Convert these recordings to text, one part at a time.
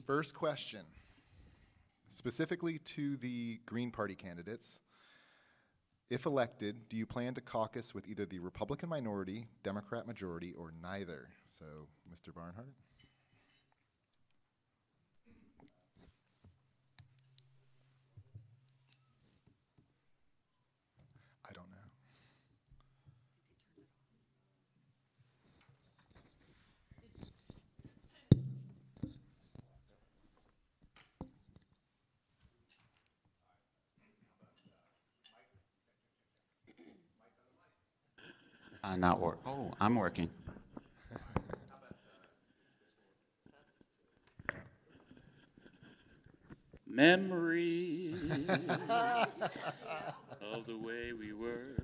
First question, specifically to the Green Party candidates. If elected, do you plan to caucus with either the Republican minority, Democrat majority, or neither? So, Mr. Barnhart. I don't know. Not work. Oh, I'm working. Memory of the way we were.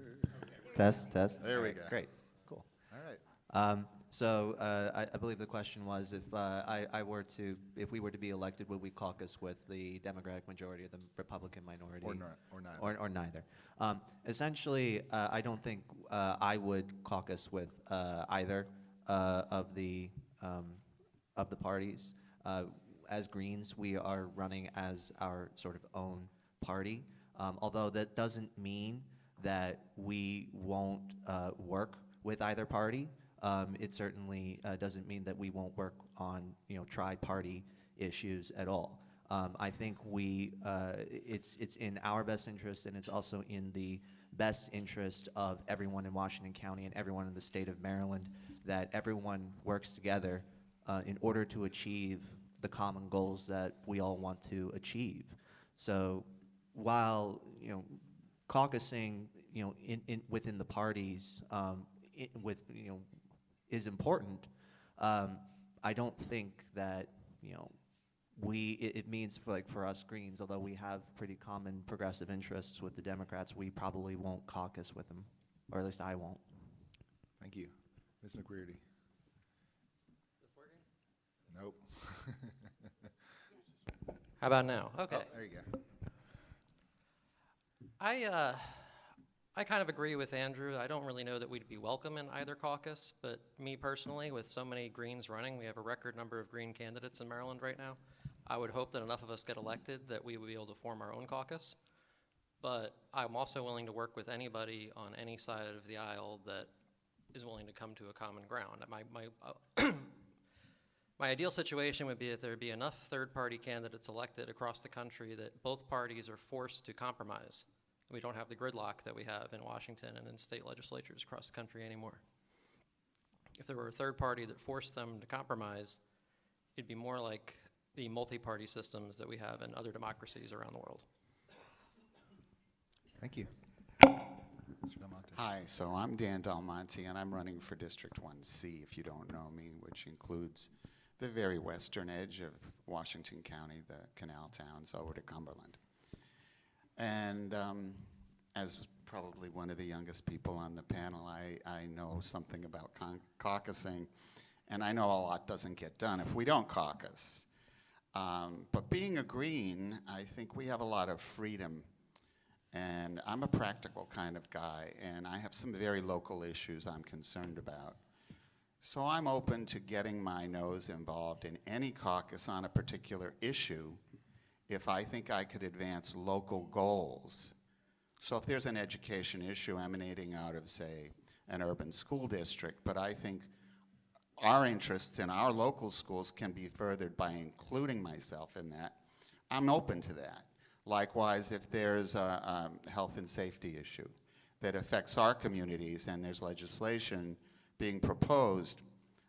Test. There we go. Great. Cool. All right. I believe the question was if if we were to be elected, would we caucus with the Democratic majority or the Republican minority? Or neither. Or neither. Essentially, I don't think I would caucus with either of the parties. As Greens, we are running as our sort of own party, although that doesn't mean that we won't work with either party. It certainly doesn't mean that we won't work on tri-party issues at all. I think it's in our best interest, and it's also in the best interest of everyone in Washington County and everyone in the state of Maryland that everyone works together in order to achieve the common goals that we all want to achieve. So while caucusing within the parties is important, I don't think that it means for us Greens, although we have pretty common progressive interests with the Democrats, we probably won't caucus with them, or at least I won't. Thank you. Ms. McWearty. This working? Nope. How about now? Okay. Oh, there you go. I kind of agree with Andrew. I don't really know that we'd be welcome in either caucus, but me personally, with so many Greens running, we have a record number of Green candidates in Maryland right now. I would hope that enough of us get elected that we would be able to form our own caucus. But I'm also willing to work with anybody on any side of the aisle that is willing to come to a common ground. My ideal situation would be if there be enough third-party candidates elected across the country that both parties are forced to compromise. We don't have the gridlock that we have in Washington and in state legislatures across the country anymore. If there were a third party that forced them to compromise, it'd be more like the multi-party systems that we have in other democracies around the world. Thank you. Mr. Del Monte. Hi, so I'm Dan Del Monte, and I'm running for District 1C, if you don't know me, which includes the very western edge of Washington County, the canal towns over to Cumberland. And as probably one of the youngest people on the panel, I know something about caucusing, and I know a lot doesn't get done if we don't caucus. But being a Green, I think we have a lot of freedom, and I'm a practical kind of guy, and I have some very local issues I'm concerned about. So I'm open to getting my nose involved in any caucus on a particular issue if I think I could advance local goals. So if there's an education issue emanating out of, say, an urban school district, but I think our interests in our local schools can be furthered by including myself in that, I'm open to that. Likewise, if there's a health and safety issue that affects our communities and there's legislation being proposed,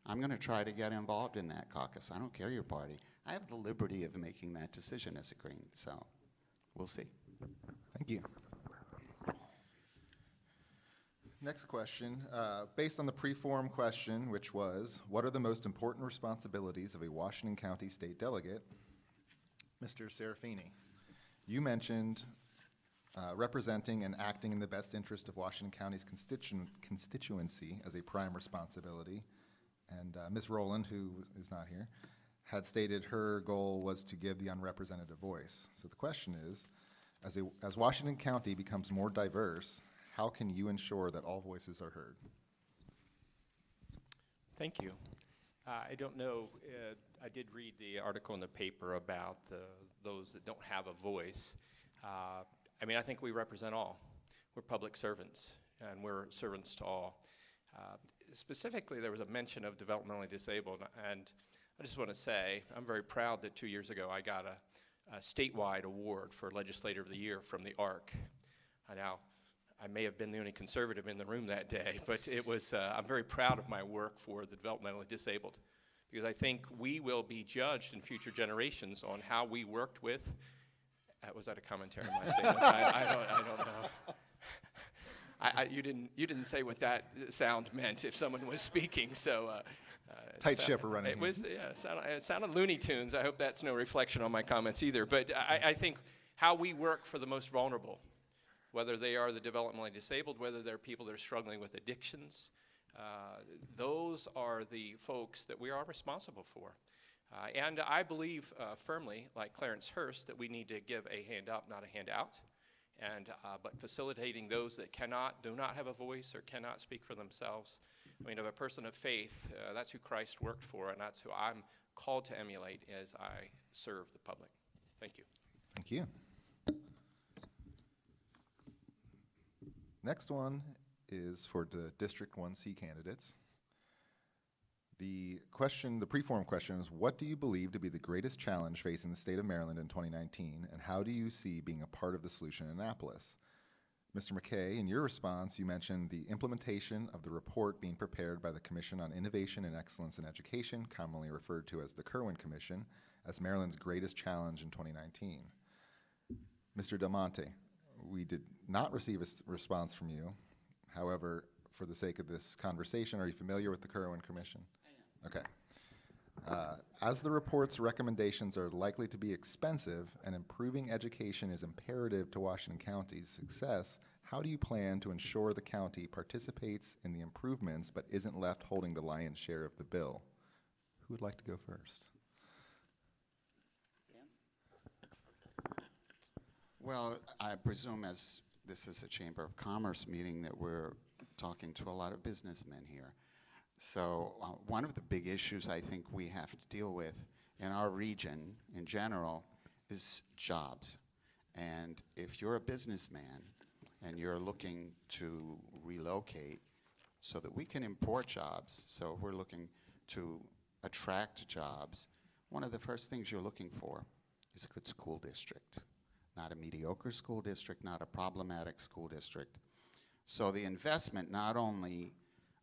I'm going to try to get involved in that caucus. I don't care your party. I have the liberty of making that decision as a Green, so we'll see. Thank you. Next question, based on the pre-form question, which was, what are the most important responsibilities of a Washington County State Delegate? Mr. Serafini, you mentioned representing and acting in the best interest of Washington County's constituency as a prime responsibility, and Ms. Rowland, who is not here, had stated her goal was to give the unrepresented a voice. So the question is, as Washington County becomes more diverse, how can you ensure that all voices are heard? Thank you. I don't know. I did read the article in the paper about those that don't have a voice. I mean, I think we represent all. We're public servants, and we're servants to all. Specifically, there was a mention of developmentally disabled, and I just want to say I'm very proud that 2 years ago I got a statewide award for Legislator of the Year from the ARC. Now, I may have been the only conservative in the room that day, but it was, I'm very proud of my work for the developmentally disabled, because I think we will be judged in future generations on how we worked with, was that a commentary on my statements? I don't know. You didn't say what that sound meant if someone was speaking, so. Tight ship we're running It was, yeah, it sounded Looney Tunes. I hope that's no reflection on my comments either, but I think how we work for the most vulnerable, whether they are the developmentally disabled, whether they're people that are struggling with addictions, those are the folks that we are responsible for. And I believe firmly, like Clarence Hurst, that we need to give a hand up, not a handout, and but facilitating those that do not have a voice or cannot speak for themselves. I mean, of a person of faith, that's who Christ worked for, and that's who I'm called to emulate as I serve the public. Thank you. Thank you. Next one is for the District 1C candidates. The pre-form question is, what do you believe to be the greatest challenge facing the state of Maryland in 2019, and how do you see being a part of the solution in Annapolis? Mr. McKay, in your response, you mentioned the implementation of the report being prepared by the Commission on Innovation and Excellence in Education, commonly referred to as the Kirwan Commission, as Maryland's greatest challenge in 2019. Mr. Del Monte, we did not receive a response from you. However, for the sake of this conversation, are you familiar with the Kirwan Commission? I am. Okay. As the report's recommendations are likely to be expensive and improving education is imperative to Washington County's success, how do you plan to ensure the county participates in the improvements but isn't left holding the lion's share of the bill? Who would like to go first? Well, I presume as this is a Chamber of Commerce meeting that we're talking to a lot of businessmen here. So one of the big issues I think we have to deal with in our region in general is jobs. And if you're a businessman and you're looking to relocate so that we can import jobs, so we're looking to attract jobs, one of the first things you're looking for is a good school district. Not a mediocre school district, not a problematic school district. So the investment not only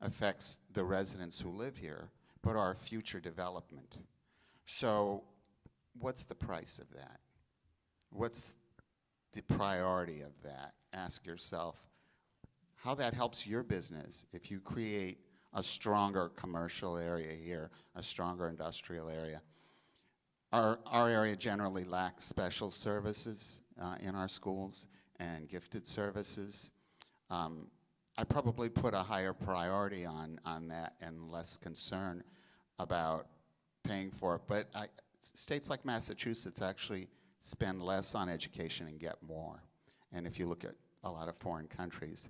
affects the residents who live here, but our future development. So what's the price of that? What's the priority of that? Ask yourself how that helps your business if you create a stronger commercial area here, a stronger industrial area. Our area generally lacks special services in our schools and gifted services. I probably put a higher priority on that and less concern about paying for it. But states like Massachusetts actually spend less on education and get more. And if you look at a lot of foreign countries,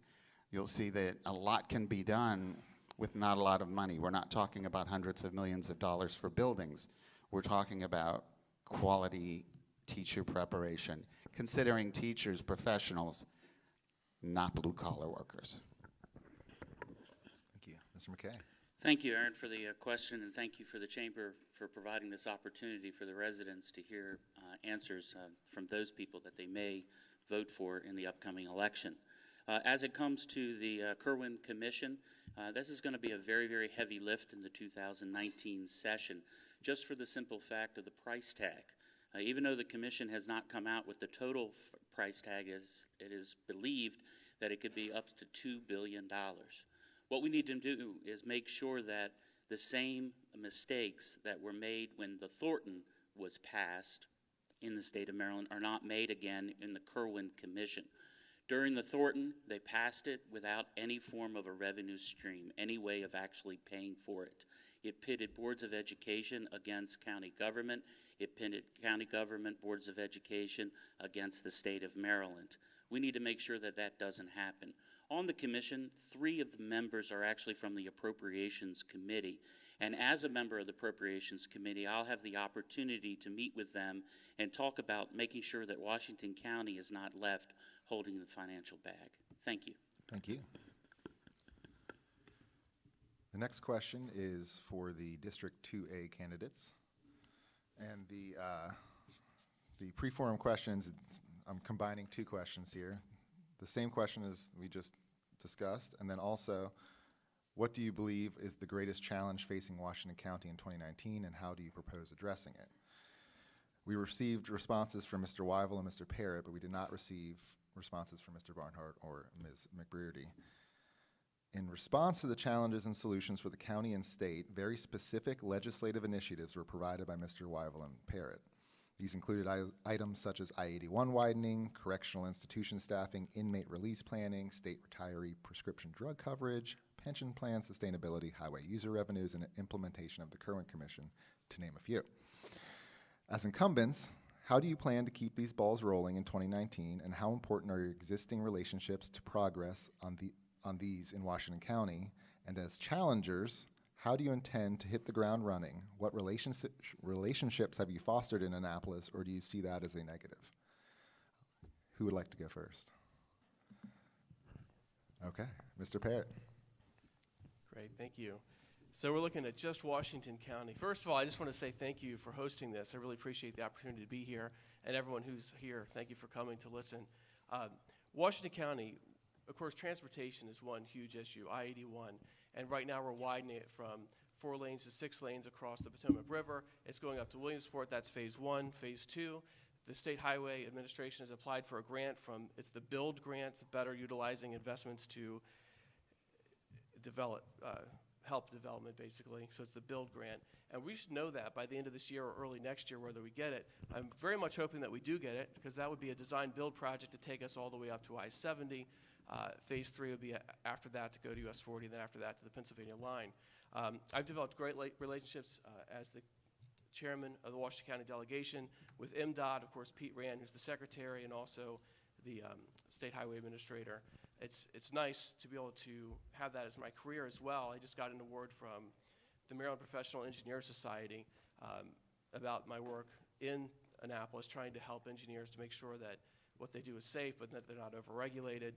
you'll see that a lot can be done with not a lot of money. We're not talking about hundreds of millions of dollars for buildings. We're talking about quality teacher preparation, considering teachers professionals, not blue-collar workers. Thank you. Mr. McKay. Thank you, Aaron, for the question, and thank you for the Chamber for providing this opportunity for the residents to hear answers from those people that they may vote for in the upcoming election. As it comes to the Kirwan Commission, this is going to be a very, very heavy lift in the 2019 session, just for the simple fact of the price tag. Even though the Commission has not come out with the total price tag, it is believed that it could be up to $2 billion. What we need to do is make sure that the same mistakes that were made when the Thornton was passed in the state of Maryland are not made again in the Kirwan Commission. During the Thornton, they passed it without any form of a revenue stream, any way of actually paying for it. It pitted boards of education against county government. It pitted county government boards of education against the state of Maryland. We need to make sure that that doesn't happen. On the commission, 3 of the members are actually from the Appropriations Committee, And as a member of the Appropriations Committee, I'll have the opportunity to meet with them and talk about making sure that Washington County is not left holding the financial bag. Thank you. Thank you. The next question is for the District 2A candidates. And the pre-forum questions, I'm combining two questions here. The same question as we just discussed, and then also, what do you believe is the greatest challenge facing Washington County in 2019, and how do you propose addressing it? We received responses from Mr. Wyville and Mr. Parrott, but we did not receive responses from Mr. Barnhart or Ms. McBrearty. In response to the challenges and solutions for the county and state, very specific legislative initiatives were provided by Mr. Wyville and Parrott. These included items such as I-81 widening, correctional institution staffing, inmate release planning, state retiree prescription drug coverage, pension plan sustainability, highway user revenues, and implementation of the Kerwin Commission, to name a few. As incumbents, how do you plan to keep these balls rolling in 2019, and how important are your existing relationships to progress on these in Washington County? And as challengers, how do you intend to hit the ground running? What relationships have you fostered in Annapolis, or do you see that as a negative? Who would like to go first? Okay, Mr. Parrott. Great, thank you. So we're looking at just Washington County. First of all, I just want to say thank you for hosting this. I really appreciate the opportunity to be here, and everyone who's here, thank you for coming to listen. Washington County, of course, transportation is one huge issue, I-81, and right now we're widening it from 4 lanes to 6 lanes across the Potomac River. It's going up to Williamsport. That's phase 1. Phase 2, the State Highway Administration has applied for a grant from, it's the BUILD grants, better utilizing investments to develop, help development, basically. So it's the BUILD grant. And we should know that by the end of this year or early next year whether we get it. I'm very much hoping that we do get it, because that would be a design-build project to take us all the way up to I-70. Phase 3 would be after that to go to US 40, and then after that to the Pennsylvania line. I've developed great relationships as the chairman of the Washington County Delegation with MDOT, of course, Pete Rand, who's the secretary, and also the State Highway Administrator. It's nice to be able to have that as my career as well. I just got an award from the Maryland Professional Engineers Society about my work in Annapolis, trying to help engineers to make sure that what they do is safe, but that they're not overregulated.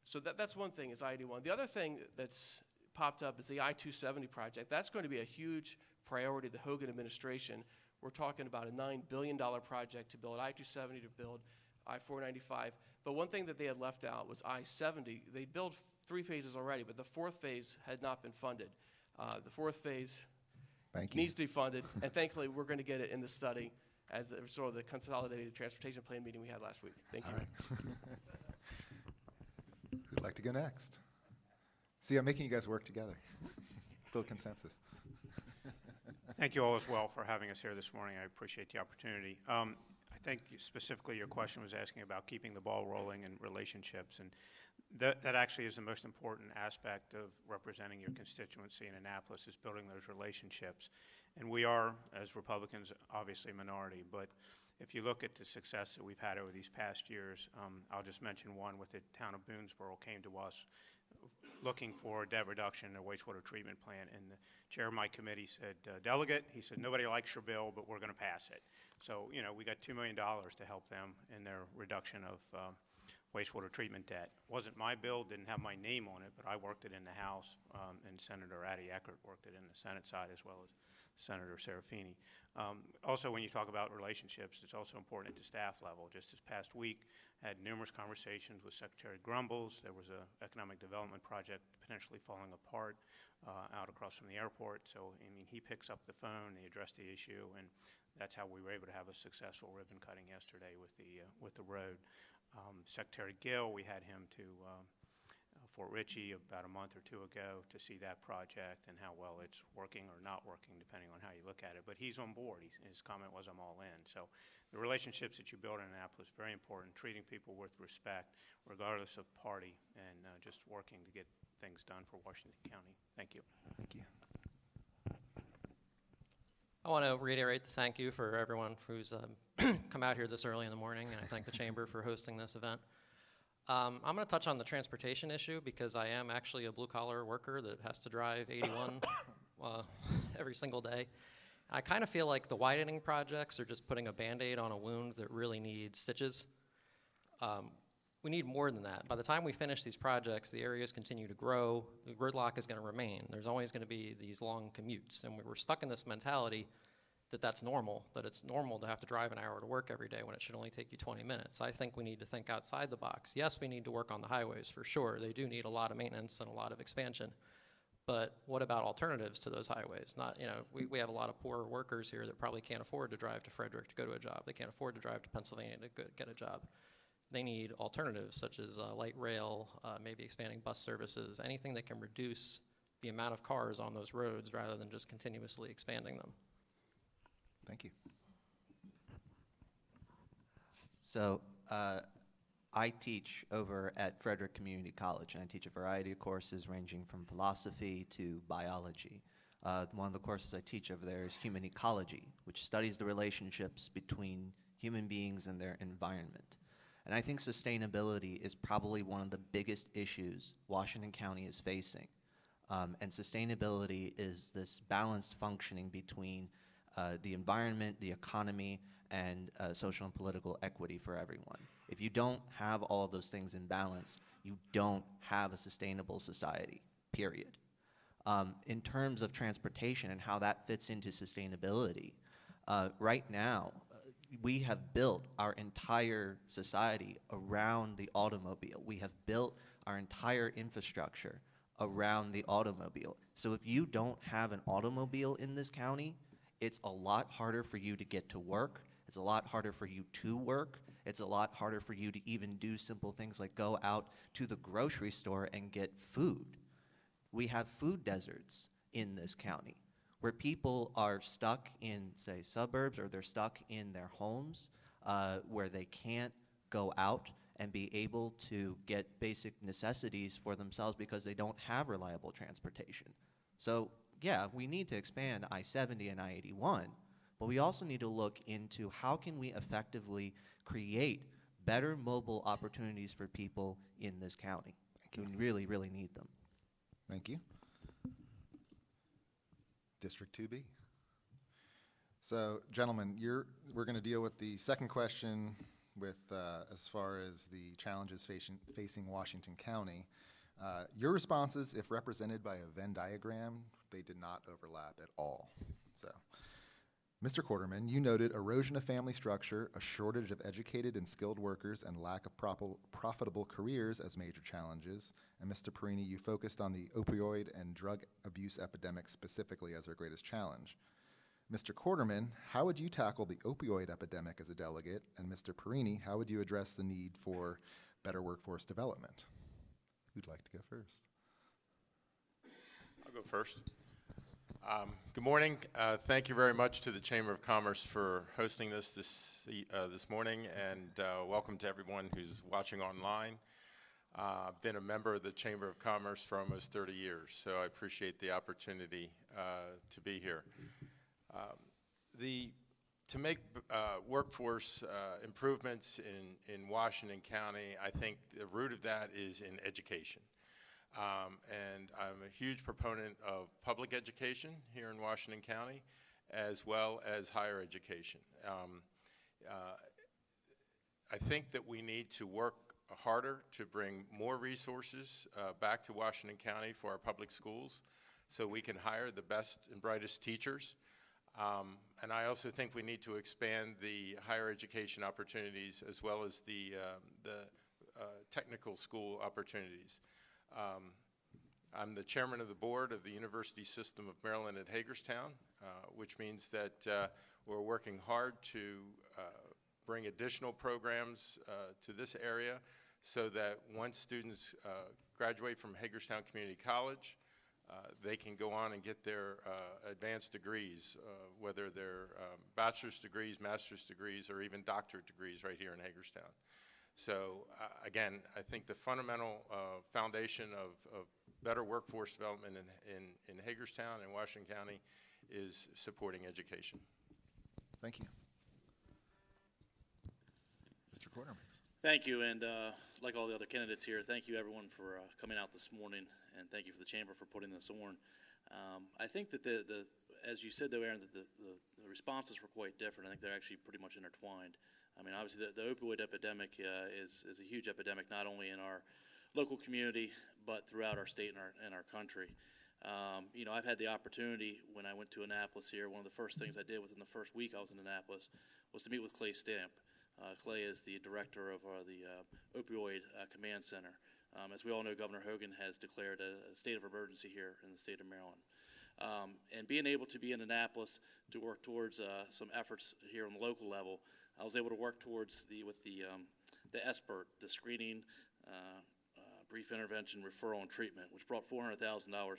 So that's one thing, is I-81. The other thing that's popped up is the I-270 project. That's going to be a huge priority of the Hogan administration. We're talking about a $9 billion project to build I-270, to build I-495. But one thing that they had left out was I-70. They built 3 phases already, but the 4th phase had not been funded. The 4th phase needs to be funded, and thankfully we're going to get it in the study as sort of the consolidated transportation plan meeting we had last week. Thank you. All right. Who'd like to go next? See, I'm making you guys work together. Build consensus. Thank you all as well for having us here this morning. I appreciate the opportunity. I think specifically your question was asking about keeping the ball rolling and relationships, and that actually is the most important aspect of representing your constituency in Annapolis, is building those relationships. And we are, as Republicans, obviously a minority, but if you look at the success that we've had over these past years, I'll just mention one with the town of Boonesboro came to us looking for debt reduction in a wastewater treatment plant, and the chair of my committee said, delegate, he said, nobody likes your bill, but we're going to pass it. So, you know, we got $2 million to help them in their reduction of wastewater treatment debt. Wasn't my bill, didn't have my name on it, but I worked it in the House, and Senator Addie Eckert worked it in the Senate side, as well as Senator Serafini. Also, when you talk about relationships, it's also important at the staff level. Just this past week, I had numerous conversations with Secretary Grumbles. There was an economic development project potentially falling apart out across from the airport. So, I mean, he picks up the phone, he addressed the issue, and that's how we were able to have a successful ribbon cutting yesterday with the road. Secretary Gill, we had him to Fort Ritchie about a month or 2 ago to see that project and how well it's working or not working, depending on how you look at it. But he's on board. His comment was, I'm all in. So the relationships that you build in Annapolis, very important, treating people with respect, regardless of party, and just working to get things done for Washington County. Thank you. Thank you. I want to reiterate the thank you for everyone who's come out here this early in the morning, and I thank the Chamber for hosting this event. I'm going to touch on the transportation issue because I am actually a blue-collar worker that has to drive 81 every single day. I kind of feel like the widening projects are just putting a Band-Aid on a wound that really needs stitches. We need more than that. By the time we finish these projects, the areas continue to grow. The gridlock is going to remain. There's always going to be these long commutes. And we're stuck in this mentality that that's normal, that it's normal to have to drive an hour to work every day when it should only take you 20 minutes. I think we need to think outside the box. Yes, we need to work on the highways for sure. They do need a lot of maintenance and a lot of expansion. But what about alternatives to those highways? Not, we have a lot of poor workers here that probably can't afford to drive to Frederick to go to a job. They can't afford to drive to Pennsylvania to get a job. They need alternatives such as light rail, maybe expanding bus services, anything that can reduce the amount of cars on those roads rather than just continuously expanding them. Thank you. So I teach over at Frederick Community College, and I teach a variety of courses ranging from philosophy to biology. One of the courses I teach over there is human ecology, which studies the relationships between human beings and their environment. And I think sustainability is probably one of the biggest issues Washington County is facing. And sustainability is this balanced functioning between the environment, the economy, and social and political equity for everyone. If you don't have all of those things in balance, you don't have a sustainable society, period. In terms of transportation and how that fits into sustainability, right now, we have built our entire society around the automobile. We have built our entire infrastructure around the automobile. So if you don't have an automobile in this county, it's a lot harder for you to get to work. It's a lot harder for you to work. It's a lot harder for you to even do simple things like go out to the grocery store and get food. We have food deserts in this county where people are stuck in, say, suburbs, or they're stuck in their homes where they can't go out and be able to get basic necessities for themselves because they don't have reliable transportation. So yeah, we need to expand I-70 and I-81, but we also need to look into how can we effectively create better mobile opportunities for people in this county. We really, really need them. Thank you. District 2B. So, gentlemen, we're going to deal with the second question with as far as the challenges facing Washington County. Your responses, if represented by a Venn diagram, they did not overlap at all. So, Mr. Quarterman, you noted erosion of family structure, a shortage of educated and skilled workers, and lack of profitable careers as major challenges. And Mr. Perini, you focused on the opioid and drug abuse epidemic specifically as our greatest challenge. Mr. Quarterman, how would you tackle the opioid epidemic as a delegate? And Mr. Perini, how would you address the need for better workforce development? Who'd like to go first? I'll go first. Good morning. Thank you very much to the Chamber of Commerce for hosting this morning, and welcome to everyone who's watching online. I've been a member of the Chamber of Commerce for almost 30 years, so I appreciate the opportunity to be here. To make workforce improvements in Washington County, I think the root of that is in education. And I'm a huge proponent of public education here in Washington County, as well as higher education. I think that we need to work harder to bring more resources back to Washington County for our public schools so we can hire the best and brightest teachers. And I also think we need to expand the higher education opportunities as well as the technical school opportunities. I'm the chairman of the board of the University System of Maryland at Hagerstown, which means that we're working hard to bring additional programs to this area so that once students graduate from Hagerstown Community College, they can go on and get their advanced degrees, whether they're bachelor's degrees, master's degrees, or even doctorate degrees right here in Hagerstown. So again, I think the fundamental foundation of better workforce development in Hagerstown and Washington County is supporting education. Thank you. Mr. Quarterman. Thank you, and like all the other candidates here, thank you everyone for coming out this morning, and thank you for the chamber for putting this on. I think that as you said though, Aaron, that the responses were quite different. I think they're actually pretty much intertwined. I mean, obviously the opioid epidemic is a huge epidemic, not only in our local community, but throughout our state and our country. You know, I've had the opportunity when I went to Annapolis here, one of the first things I did within the first week I was in Annapolis was to meet with Clay Stamp. Clay is the director of the opioid command center. As we all know, Governor Hogan has declared a state of emergency here in the state of Maryland. And being able to be in Annapolis to work towards some efforts here on the local level, I was able to work towards the SBIRT, the screening, brief intervention, referral, and treatment, which brought $400,000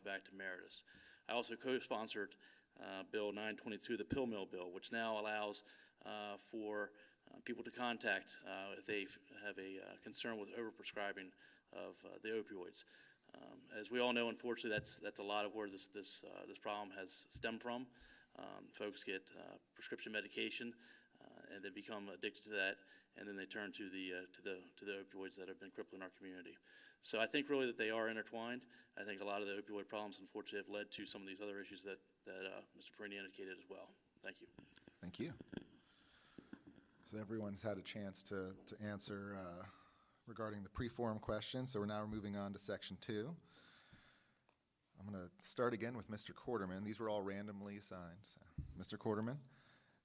back to Meritus. I also co-sponsored Bill 922, the pill mill bill, which now allows for people to contact if they have a concern with overprescribing of the opioids. As we all know, unfortunately, that's a lot of where this problem has stemmed from. Folks get prescription medication and they become addicted to that, and then they turn to the opioids that have been crippling our community. So I think really that they are intertwined. I think a lot of the opioid problems, unfortunately, have led to some of these other issues that Mr. Perini indicated as well. Thank you. Thank you. So everyone's had a chance to answer regarding the pre-form question, so we're now moving on to section 2. I'm going to start again with Mr. Quarterman. These were all randomly assigned. So, Mr. Quarterman,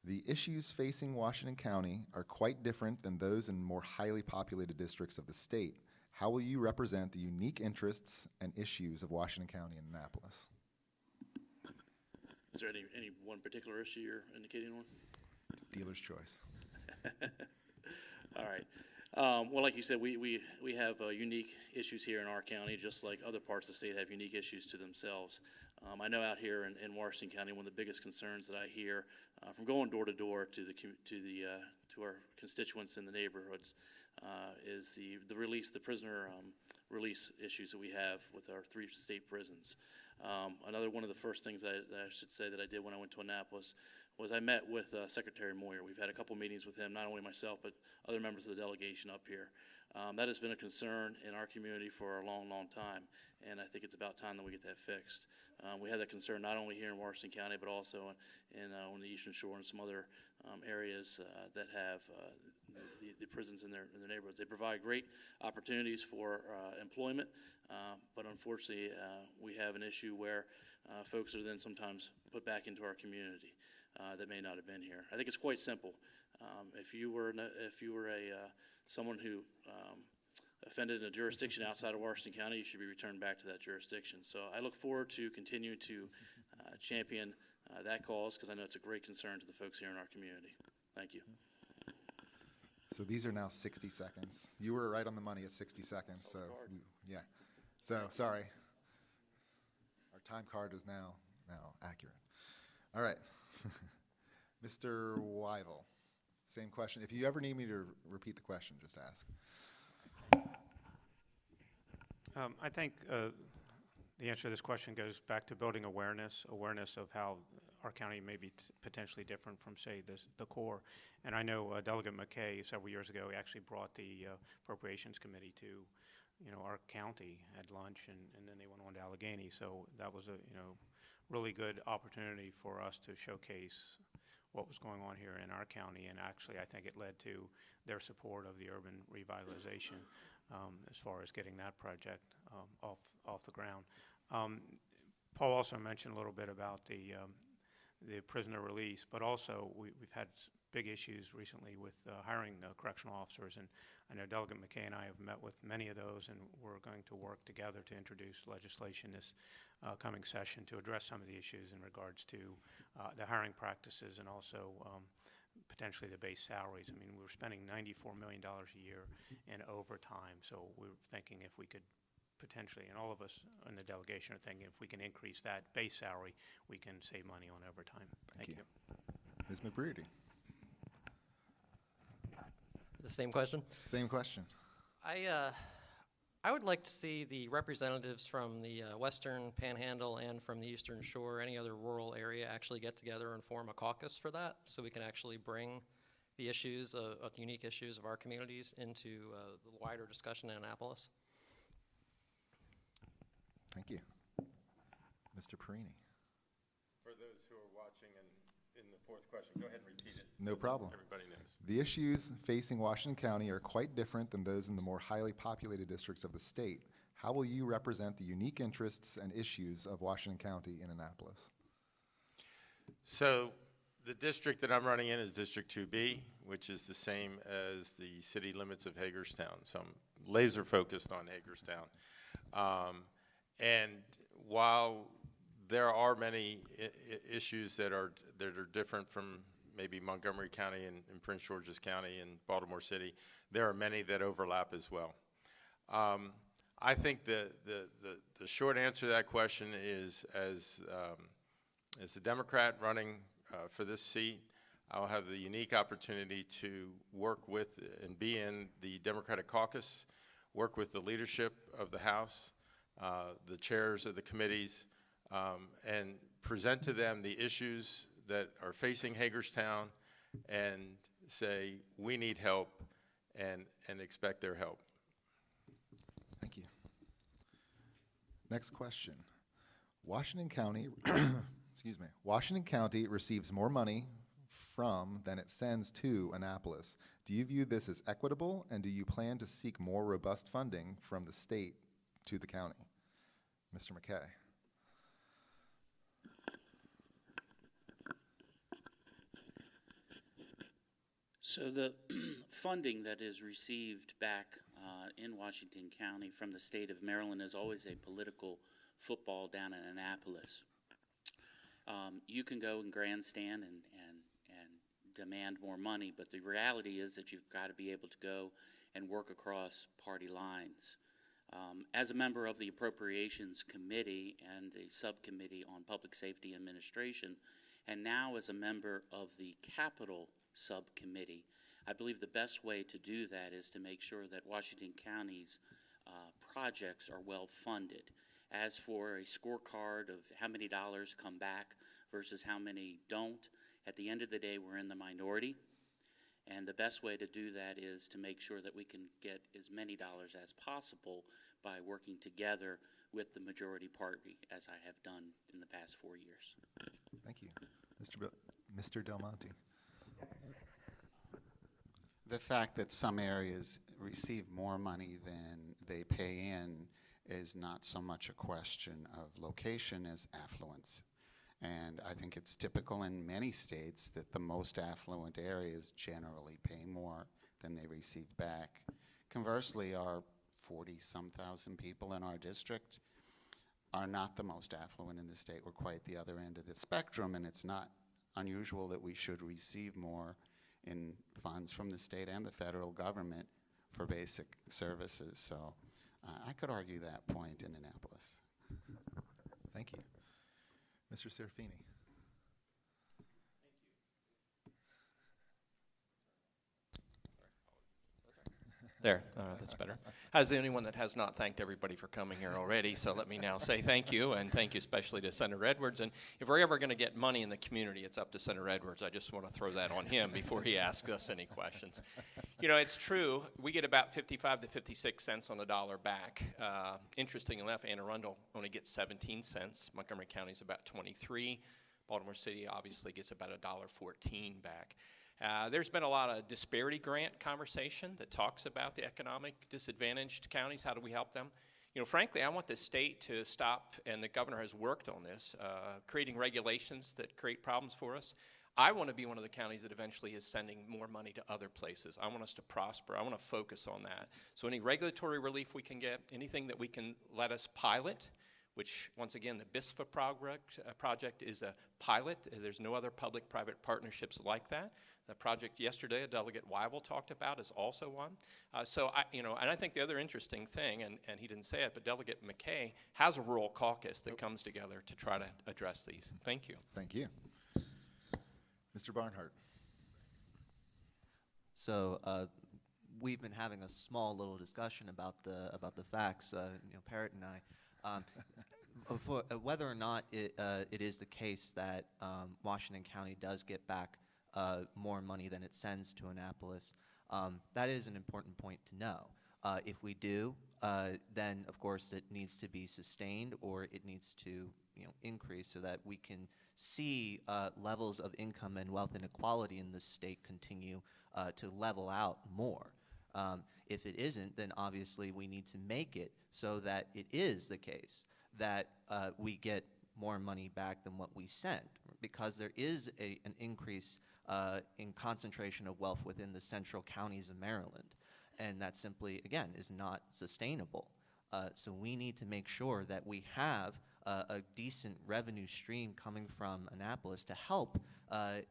the issues facing Washington County are quite different than those in more highly populated districts of the state. How will you represent the unique interests and issues of Washington County and Annapolis? Is there any one particular issue you're indicating on? Dealer's choice. All right. Well, like you said, we have unique issues here in our county, just like other parts of the state have unique issues to themselves. I know out here in Washington County, one of the biggest concerns that I hear from going door to door to our constituents in the neighborhoods is the prisoner release issues that we have with our 3 state prisons. Another one of the first things that I should say that I did when I went to Annapolis was I met with Secretary Moyer. We've had a couple meetings with him, not only myself, but other members of the delegation up here. That has been a concern in our community for a long, long time, and I think it's about time that we get that fixed. We have that concern not only here in Washington County, but also on the Eastern Shore and some other areas that have the prisons in their neighborhoods. They provide great opportunities for employment, but unfortunately, we have an issue where folks are then sometimes put back into our community that may not have been here. I think it's quite simple. If you were someone who offended in a jurisdiction outside of Washington County, you should be returned back to that jurisdiction. So I look forward to continuing to champion that cause, because I know it's a great concern to the folks here in our community. Thank you. So these are now 60 seconds. You were right on the money at 60 seconds. So yeah. So sorry. Our time card is now accurate. All right. Mr. Wyville, same question. If you ever need me to repeat the question, just ask. I think the answer to this question goes back to building awareness of how our county may be potentially different from, say, the core. And I know Delegate McKay several years ago actually brought the Appropriations Committee to, our county at lunch, and then they went on to Allegheny. So that was a, really good opportunity for us to showcase what was going on here in our county. And actually, I think it led to their support of the urban revitalization as far as getting that project off the ground. Paul also mentioned a little bit about the prisoner release, but also we've had big issues recently with hiring correctional officers, and I know Delegate McKay and I have met with many of those, and we're going to work together to introduce legislation this coming session to address some of the issues in regards to the hiring practices and also potentially the base salaries. I mean, we're spending $94 million a year in overtime, so we're thinking if we could potentially, and all of us in the delegation are thinking if we can increase that base salary, we can save money on overtime. Thank you. Ms. McBrearty. The same question? Same question. I would like to see the representatives from the Western Panhandle and from the Eastern Shore, any other rural area, actually get together and form a caucus for that, so we can actually bring the issues, of the unique issues of our communities into the wider discussion in Annapolis. Thank you. Mr. Perini. For those who are watching and in the fourth question, go ahead and repeat it. No so that problem. Everybody knows. The issues facing Washington County are quite different than those in the more highly populated districts of the state. How will you represent the unique interests and issues of Washington County in Annapolis? So the district that I'm running in is District 2B, which is the same as the city limits of Hagerstown. So I'm laser focused on Hagerstown. And while there are many issues that are different from maybe Montgomery County and Prince George's County and Baltimore City, there are many that overlap as well. I think the short answer to that question is, as the Democrat running for this seat, I'll have the unique opportunity to work with and be in the Democratic caucus, work with the leadership of the House, the chairs of the committees, and present to them the issues that are facing Hagerstown and say, we need help, and expect their help. Thank you. Next question. Washington County, excuse me, Washington County receives more money from than it sends to Annapolis. Do you view this as equitable, and do you plan to seek more robust funding from the state to the county? Mr. McKay. So the funding that is received back in Washington County from the state of Maryland is always a political football down in Annapolis. You can go and grandstand and demand more money, but the reality is that you've got to be able to go and work across party lines. As a member of the Appropriations Committee and the Subcommittee on Public Safety Administration, and now as a member of the Capital Subcommittee, I believe the best way to do that is to make sure that Washington County's projects are well funded. As for a scorecard of how many dollars come back versus how many don't, at the end of the day, we're in the minority. And the best way to do that is to make sure that we can get as many dollars as possible by working together with the majority party, as I have done in the past 4 years. Thank you. Mr. Del Monte. The fact that some areas receive more money than they pay in is not so much a question of location as affluence. And I think it's typical in many states that the most affluent areas generally pay more than they receive back. Conversely, our 40-some thousand people in our district are not the most affluent in the state. We're quite the other end of the spectrum, and it's not unusual that we should receive more in funds from the state and the federal government for basic services. So I could argue that point in Annapolis. Thank you. Mr. Serafini. There, that's better. I was the only one that has not thanked everybody for coming here already, so let me now say thank you, and thank you especially to Senator Edwards. And if we're ever going to get money in the community, it's up to Senator Edwards. I just want to throw that on him before he asks us any questions. You know, it's true. We get about 55 to 56 cents on the dollar back. Interesting enough, Anne Arundel only gets 17 cents. Montgomery County is about 23. Baltimore City obviously gets about $1.14 back. There's been a lot of disparity grant conversation that talks about the economic disadvantaged counties. How do we help them? You know, frankly, I want the state to stop, and the governor has worked on this, creating regulations that create problems for us. I want to be one of the counties that eventually is sending more money to other places. I want us to prosper. I want to focus on that. So any regulatory relief we can get, anything that we can let us pilot, which, once again, the BISFA project is a pilot. There's no other public-private partnerships like that. The project yesterday, Delegate Weibel talked about, is also one. And I think the other interesting thing, and he didn't say it, but Delegate McKay has a rural caucus that comes together to try to address these. Thank you. Thank you. Mr. Barnhart. So we've been having a small little discussion about the facts. Parrott and I, for whether or not it is the case that Washington County does get back more money than it sends to Annapolis. That is an important point to know. If we do, then of course it needs to be sustained, or it needs to increase so that we can see levels of income and wealth inequality in the state continue to level out more. If it isn't, then obviously we need to make it so that it is the case that we get more money back than what we send, because there is an increase in concentration of wealth within the central counties of Maryland. And that simply, again, is not sustainable. So we need to make sure that we have a decent revenue stream coming from Annapolis to help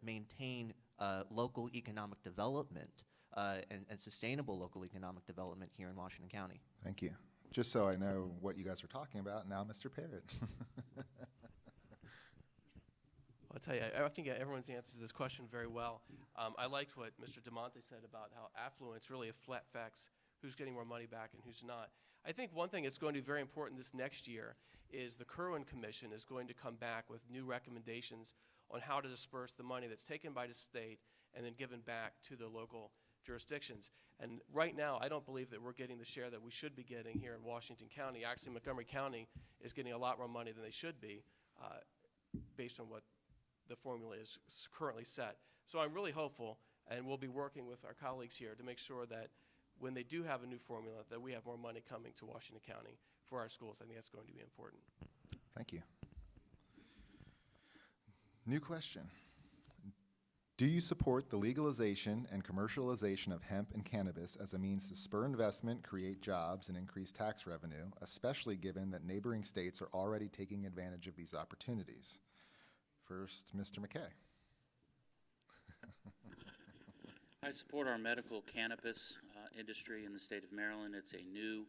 maintain local economic development and sustainable local economic development here in Washington County. Thank you. Just so I know what you guys are talking about, now Mr. Parrott. I'll tell you, I think everyone's answered this question very well. I liked what Mr. DeMonte said about how affluence really affects who's getting more money back and who's not. I think one thing that's going to be very important this next year is the Kerwin Commission is going to come back with new recommendations on how to disperse the money that's taken by the state and then given back to the local jurisdictions. And right now, I don't believe that we're getting the share that we should be getting here in Washington County. Actually, Montgomery County is getting a lot more money than they should be based on what the formula is currently set. So I'm really hopeful, and we'll be working with our colleagues here to make sure that when they do have a new formula, that we have more money coming to Washington County for our schools. I think that's going to be important. Thank you. New question. Do you support the legalization and commercialization of hemp and cannabis as a means to spur investment, create jobs, and increase tax revenue, especially given that neighboring states are already taking advantage of these opportunities? First, Mr. McKay. I support our medical cannabis industry in the state of Maryland. It's a new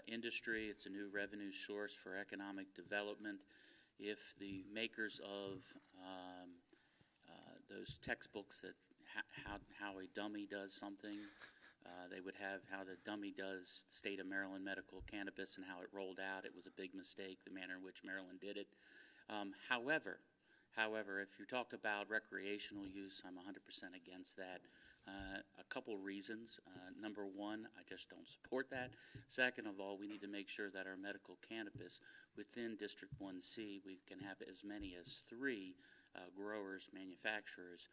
industry. It's a new revenue source for economic development. If the makers of those textbooks that how a dummy does something, they would have how the dummy does state of Maryland medical cannabis and how it rolled out. It was a big mistake, the manner in which Maryland did it. However, if you talk about recreational use, I'm 100% against that. A couple reasons. Number one, I just don't support that. Second of all, we need to make sure that our medical cannabis within District 1C, we can have as many as 3 growers, manufacturers,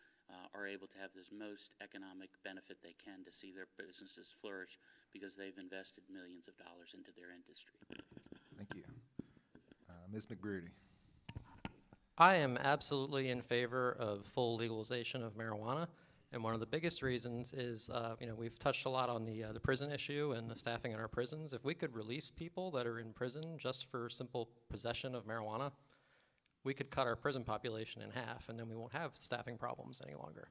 are able to have this most economic benefit they can to see their businesses flourish because they've invested millions of dollars into their industry. Thank you. Ms. McBroody. I am absolutely in favor of full legalization of marijuana. And one of the biggest reasons is, we've touched a lot on the prison issue and the staffing in our prisons. If we could release people that are in prison just for simple possession of marijuana, we could cut our prison population in half, and then we won't have staffing problems any longer.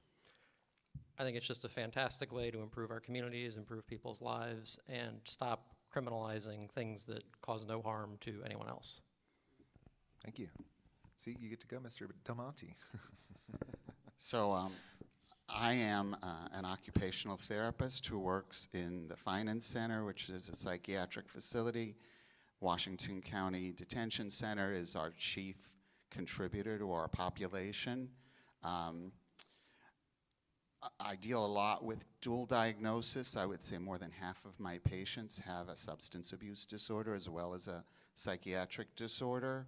I think it's just a fantastic way to improve our communities, improve people's lives, and stop criminalizing things that cause no harm to anyone else. Thank you. See, you get to go, Mr. DeMonte. So I am an occupational therapist who works in the Finance Center, which is a psychiatric facility. Washington County Detention Center is our chief contributor to our population. I deal a lot with dual diagnosis. I would say more than half of my patients have a substance abuse disorder as well as a psychiatric disorder.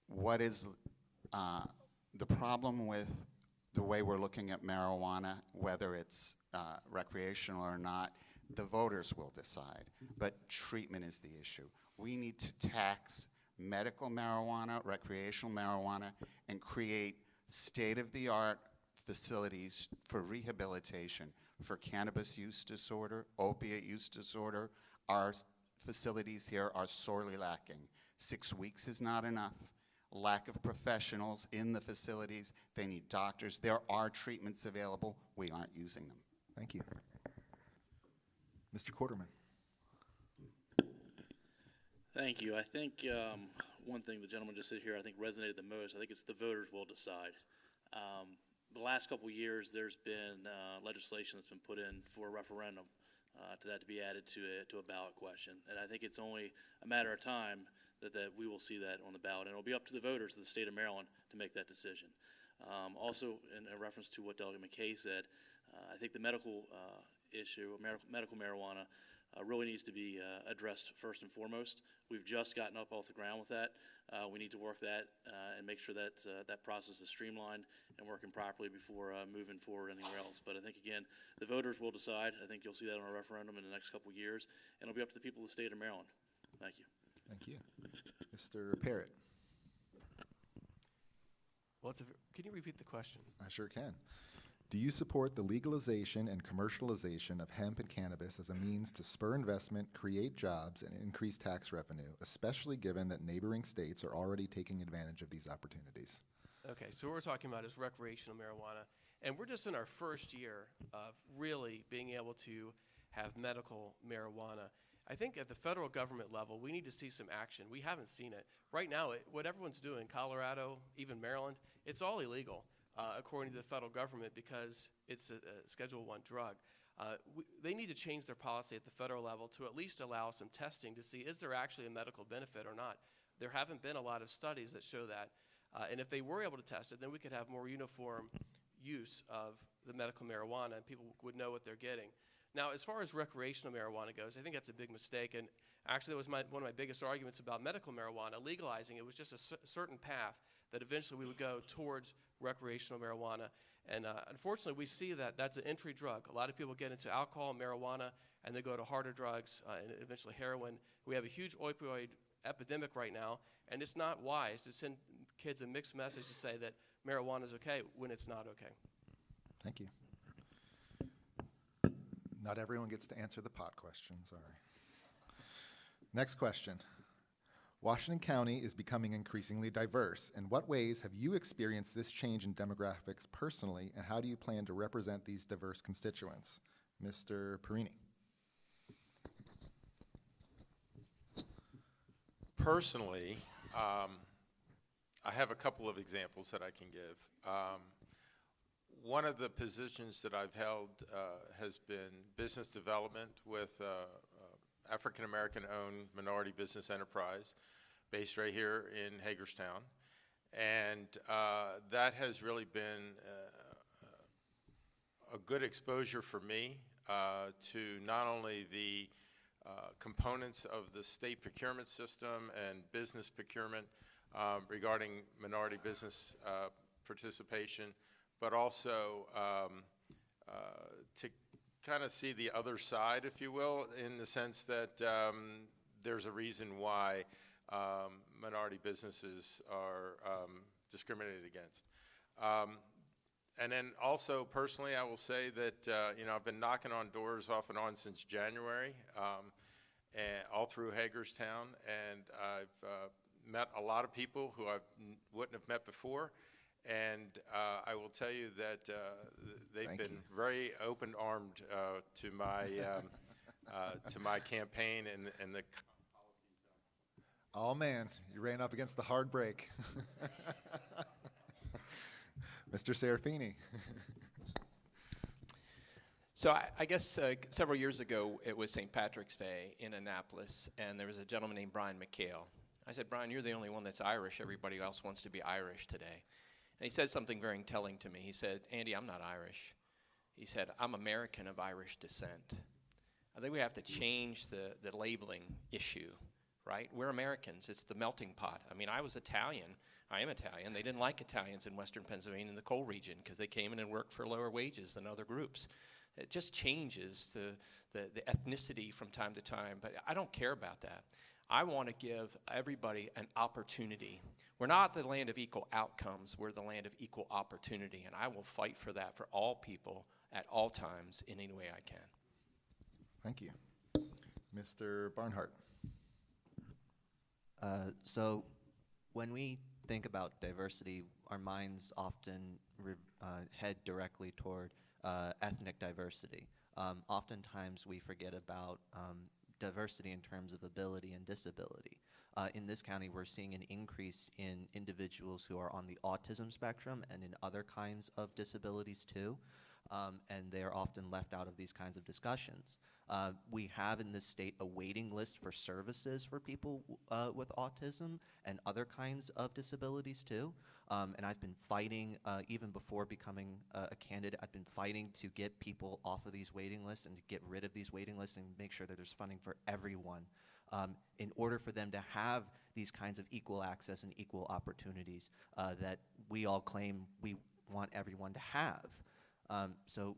What is the problem with the way we're looking at marijuana, whether it's recreational or not? The voters will decide, but treatment is the issue. We need to tax medical marijuana, recreational marijuana, and create state-of-the-art facilities for rehabilitation for cannabis use disorder, opiate use disorder. Our facilities here are sorely lacking. 6 weeks is not enough. Lack of professionals in the facilities. They need doctors. There are treatments available. We aren't using them. Thank you. Mr. Quarterman. Thank you. I think one thing the gentleman just said here, I think resonated the most. I think it's the voters will decide. The last couple of years, there's been legislation that's been put in for a referendum to be added to a ballot question. And I think it's only a matter of time that we will see that on the ballot. And it'll be up to the voters of the state of Maryland to make that decision. Also, in reference to what Delegate McKay said, I think the medical issue, medical marijuana, really needs to be addressed first and foremost. We've just gotten up off the ground with that. We need to work that and make sure that that process is streamlined and working properly before moving forward anywhere else. But I think, again, the voters will decide. I think you'll see that on a referendum in the next couple of years, and it'll be up to the people of the state of Maryland. Thank you. Thank you. Mr. Parrott. Well, can you repeat the question? I sure can. Do you support the legalization and commercialization of hemp and cannabis as a means to spur investment, create jobs, and increase tax revenue, especially given that neighboring states are already taking advantage of these opportunities? Okay, so what we're talking about is recreational marijuana, and we're just in our first year of really being able to have medical marijuana. I think at the federal government level, we need to see some action. We haven't seen it. Right now, what everyone's doing, Colorado, even Maryland, it's all illegal. According to the federal government, because it's a Schedule I drug. They need to change their policy at the federal level to at least allow some testing to see is there actually a medical benefit or not. There haven't been a lot of studies that show that. And if they were able to test it, then we could have more uniform use of the medical marijuana and people would know what they're getting. Now, as far as recreational marijuana goes, I think that's a big mistake. And actually, that was one of my biggest arguments about medical marijuana. Legalizing it was just a certain path that eventually we would go towards recreational marijuana. And unfortunately, we see that that's an entry drug. A lot of people get into alcohol and marijuana, and they go to harder drugs and eventually heroin. We have a huge opioid epidemic right now, and it's not wise to send kids a mixed message to say that marijuana is okay when it's not okay. Thank you. Not everyone gets to answer the pot question, sorry. Next question. Washington County is becoming increasingly diverse. In what ways have you experienced this change in demographics personally, and how do you plan to represent these diverse constituents? Mr. Perini. Personally, I have a couple of examples that I can give. One of the positions that I've held has been business development with African American owned minority business enterprise based right here in Hagerstown. And that has really been a good exposure for me to not only the components of the state procurement system and business procurement regarding minority business participation, but also to kind of see the other side, if you will, in the sense that there's a reason why minority businesses are discriminated against. And then also personally, I will say that I've been knocking on doors off and on since January, and all through Hagerstown, and I've met a lot of people who I wouldn't have met before. And I will tell you that they've been very open-armed to my campaign and the policies. Oh man, you ran up against the hard break. Mr. Serafini. So I guess several years ago, it was St. Patrick's Day in Annapolis, and there was a gentleman named Brian McHale. I said, Brian, you're the only one that's Irish. Everybody else wants to be Irish today. And he said something very telling to me. He said, Andy, I'm not Irish. He said, I'm American of Irish descent. I think we have to change the labeling issue, right? We're Americans. It's the melting pot. I mean, I was Italian. I am Italian. They didn't like Italians in Western Pennsylvania in the coal region because they came in and worked for lower wages than other groups. It just changes the ethnicity from time to time, but I don't care about that. I want to give everybody an opportunity. We're not the land of equal outcomes. We're the land of equal opportunity, and I will fight for that for all people at all times in any way I can. Thank you. Mr. Barnhart. So when we think about diversity, our minds often head directly toward ethnic diversity. Oftentimes we forget about diversity in terms of ability and disability. In this county, we're seeing an increase in individuals who are on the autism spectrum and in other kinds of disabilities too, and they are often left out of these kinds of discussions. We have in this state a waiting list for services for people with autism and other kinds of disabilities too. And I've been fighting, even before becoming a candidate, I've been fighting to get people off of these waiting lists and to get rid of these waiting lists and make sure that there's funding for everyone in order for them to have these kinds of equal access and equal opportunities that we all claim we want everyone to have. So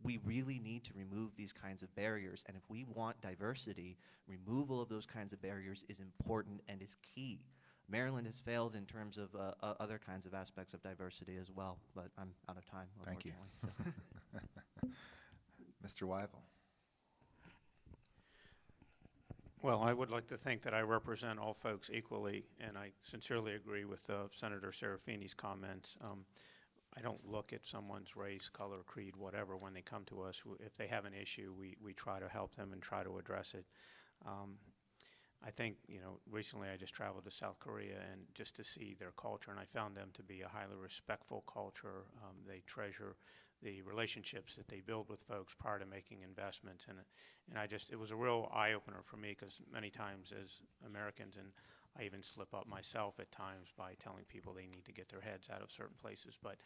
we really need to remove these kinds of barriers, and if we want diversity, removal of those kinds of barriers is important and is key. Maryland has failed in terms of other kinds of aspects of diversity as well, but I'm out of time, Thank you. unfortunately. So. Mr. Wyville. Well, I would like to think that I represent all folks equally, and I sincerely agree with Senator Serafini's comments. I don't look at someone's race, color, creed, whatever, when they come to us. If they have an issue, we try to help them and try to address it. I think, recently I just traveled to South Korea and just to see their culture, and I found them to be a highly respectful culture. They treasure the relationships that they build with folks prior to making investments, and it was a real eye-opener for me, because many times as Americans, and I even slip up myself at times by telling people they need to get their heads out of certain places, but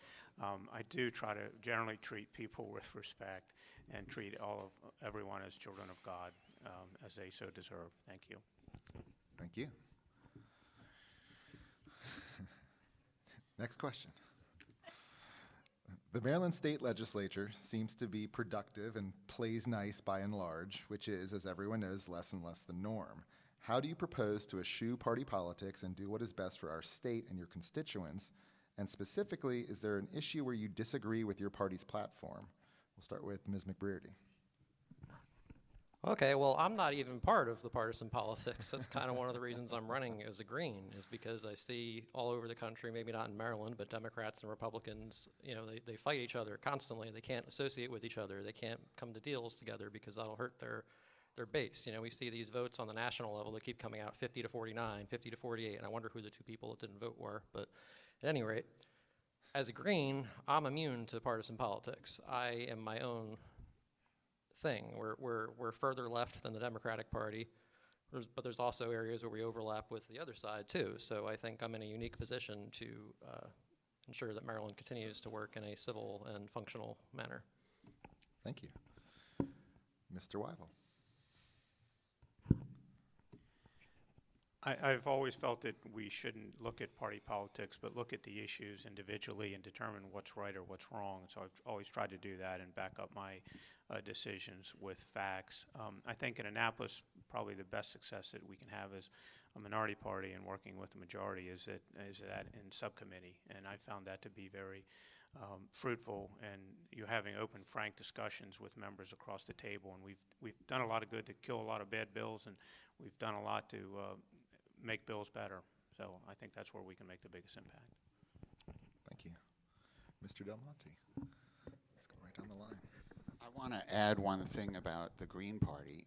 I do try to generally treat people with respect and treat everyone as children of God, as they so deserve. Thank you. Thank you. Next question. The Maryland State Legislature seems to be productive and plays nice by and large, which is, as everyone knows, less and less the norm. How do you propose to eschew party politics and do what is best for our state and your constituents? And specifically, is there an issue where you disagree with your party's platform? We'll start with Ms. McBrearty. Okay, well, I'm not even part of the partisan politics. That's kind of one of the reasons I'm running as a Green, is because I see all over the country, maybe not in Maryland, but Democrats and Republicans, they fight each other constantly. They can't associate with each other. They can't come to deals together because that'll hurt their base. We see these votes on the national level that keep coming out 50 to 49, 50 to 48, and I wonder who the two people that didn't vote were. But at any rate, as a Green, I'm immune to partisan politics. I am my own thing. We're further left than the Democratic Party, but there's also areas where we overlap with the other side too. So I think I'm in a unique position to ensure that Maryland continues to work in a civil and functional manner. Thank you. Mr. Wyville. I've always felt that we shouldn't look at party politics, but look at the issues individually and determine what's right or what's wrong. So I've always tried to do that and back up my decisions with facts. I think in Annapolis, probably the best success that we can have as a minority party and working with the majority is that in subcommittee, and I found that to be very fruitful, and you having open, frank discussions with members across the table, and we've done a lot of good to kill a lot of bad bills, and we've done a lot to make bills better. So I think that's where we can make the biggest impact. Thank you. Mr. Del Monte. Let's go right down the line. I want to add one thing about the Green Party.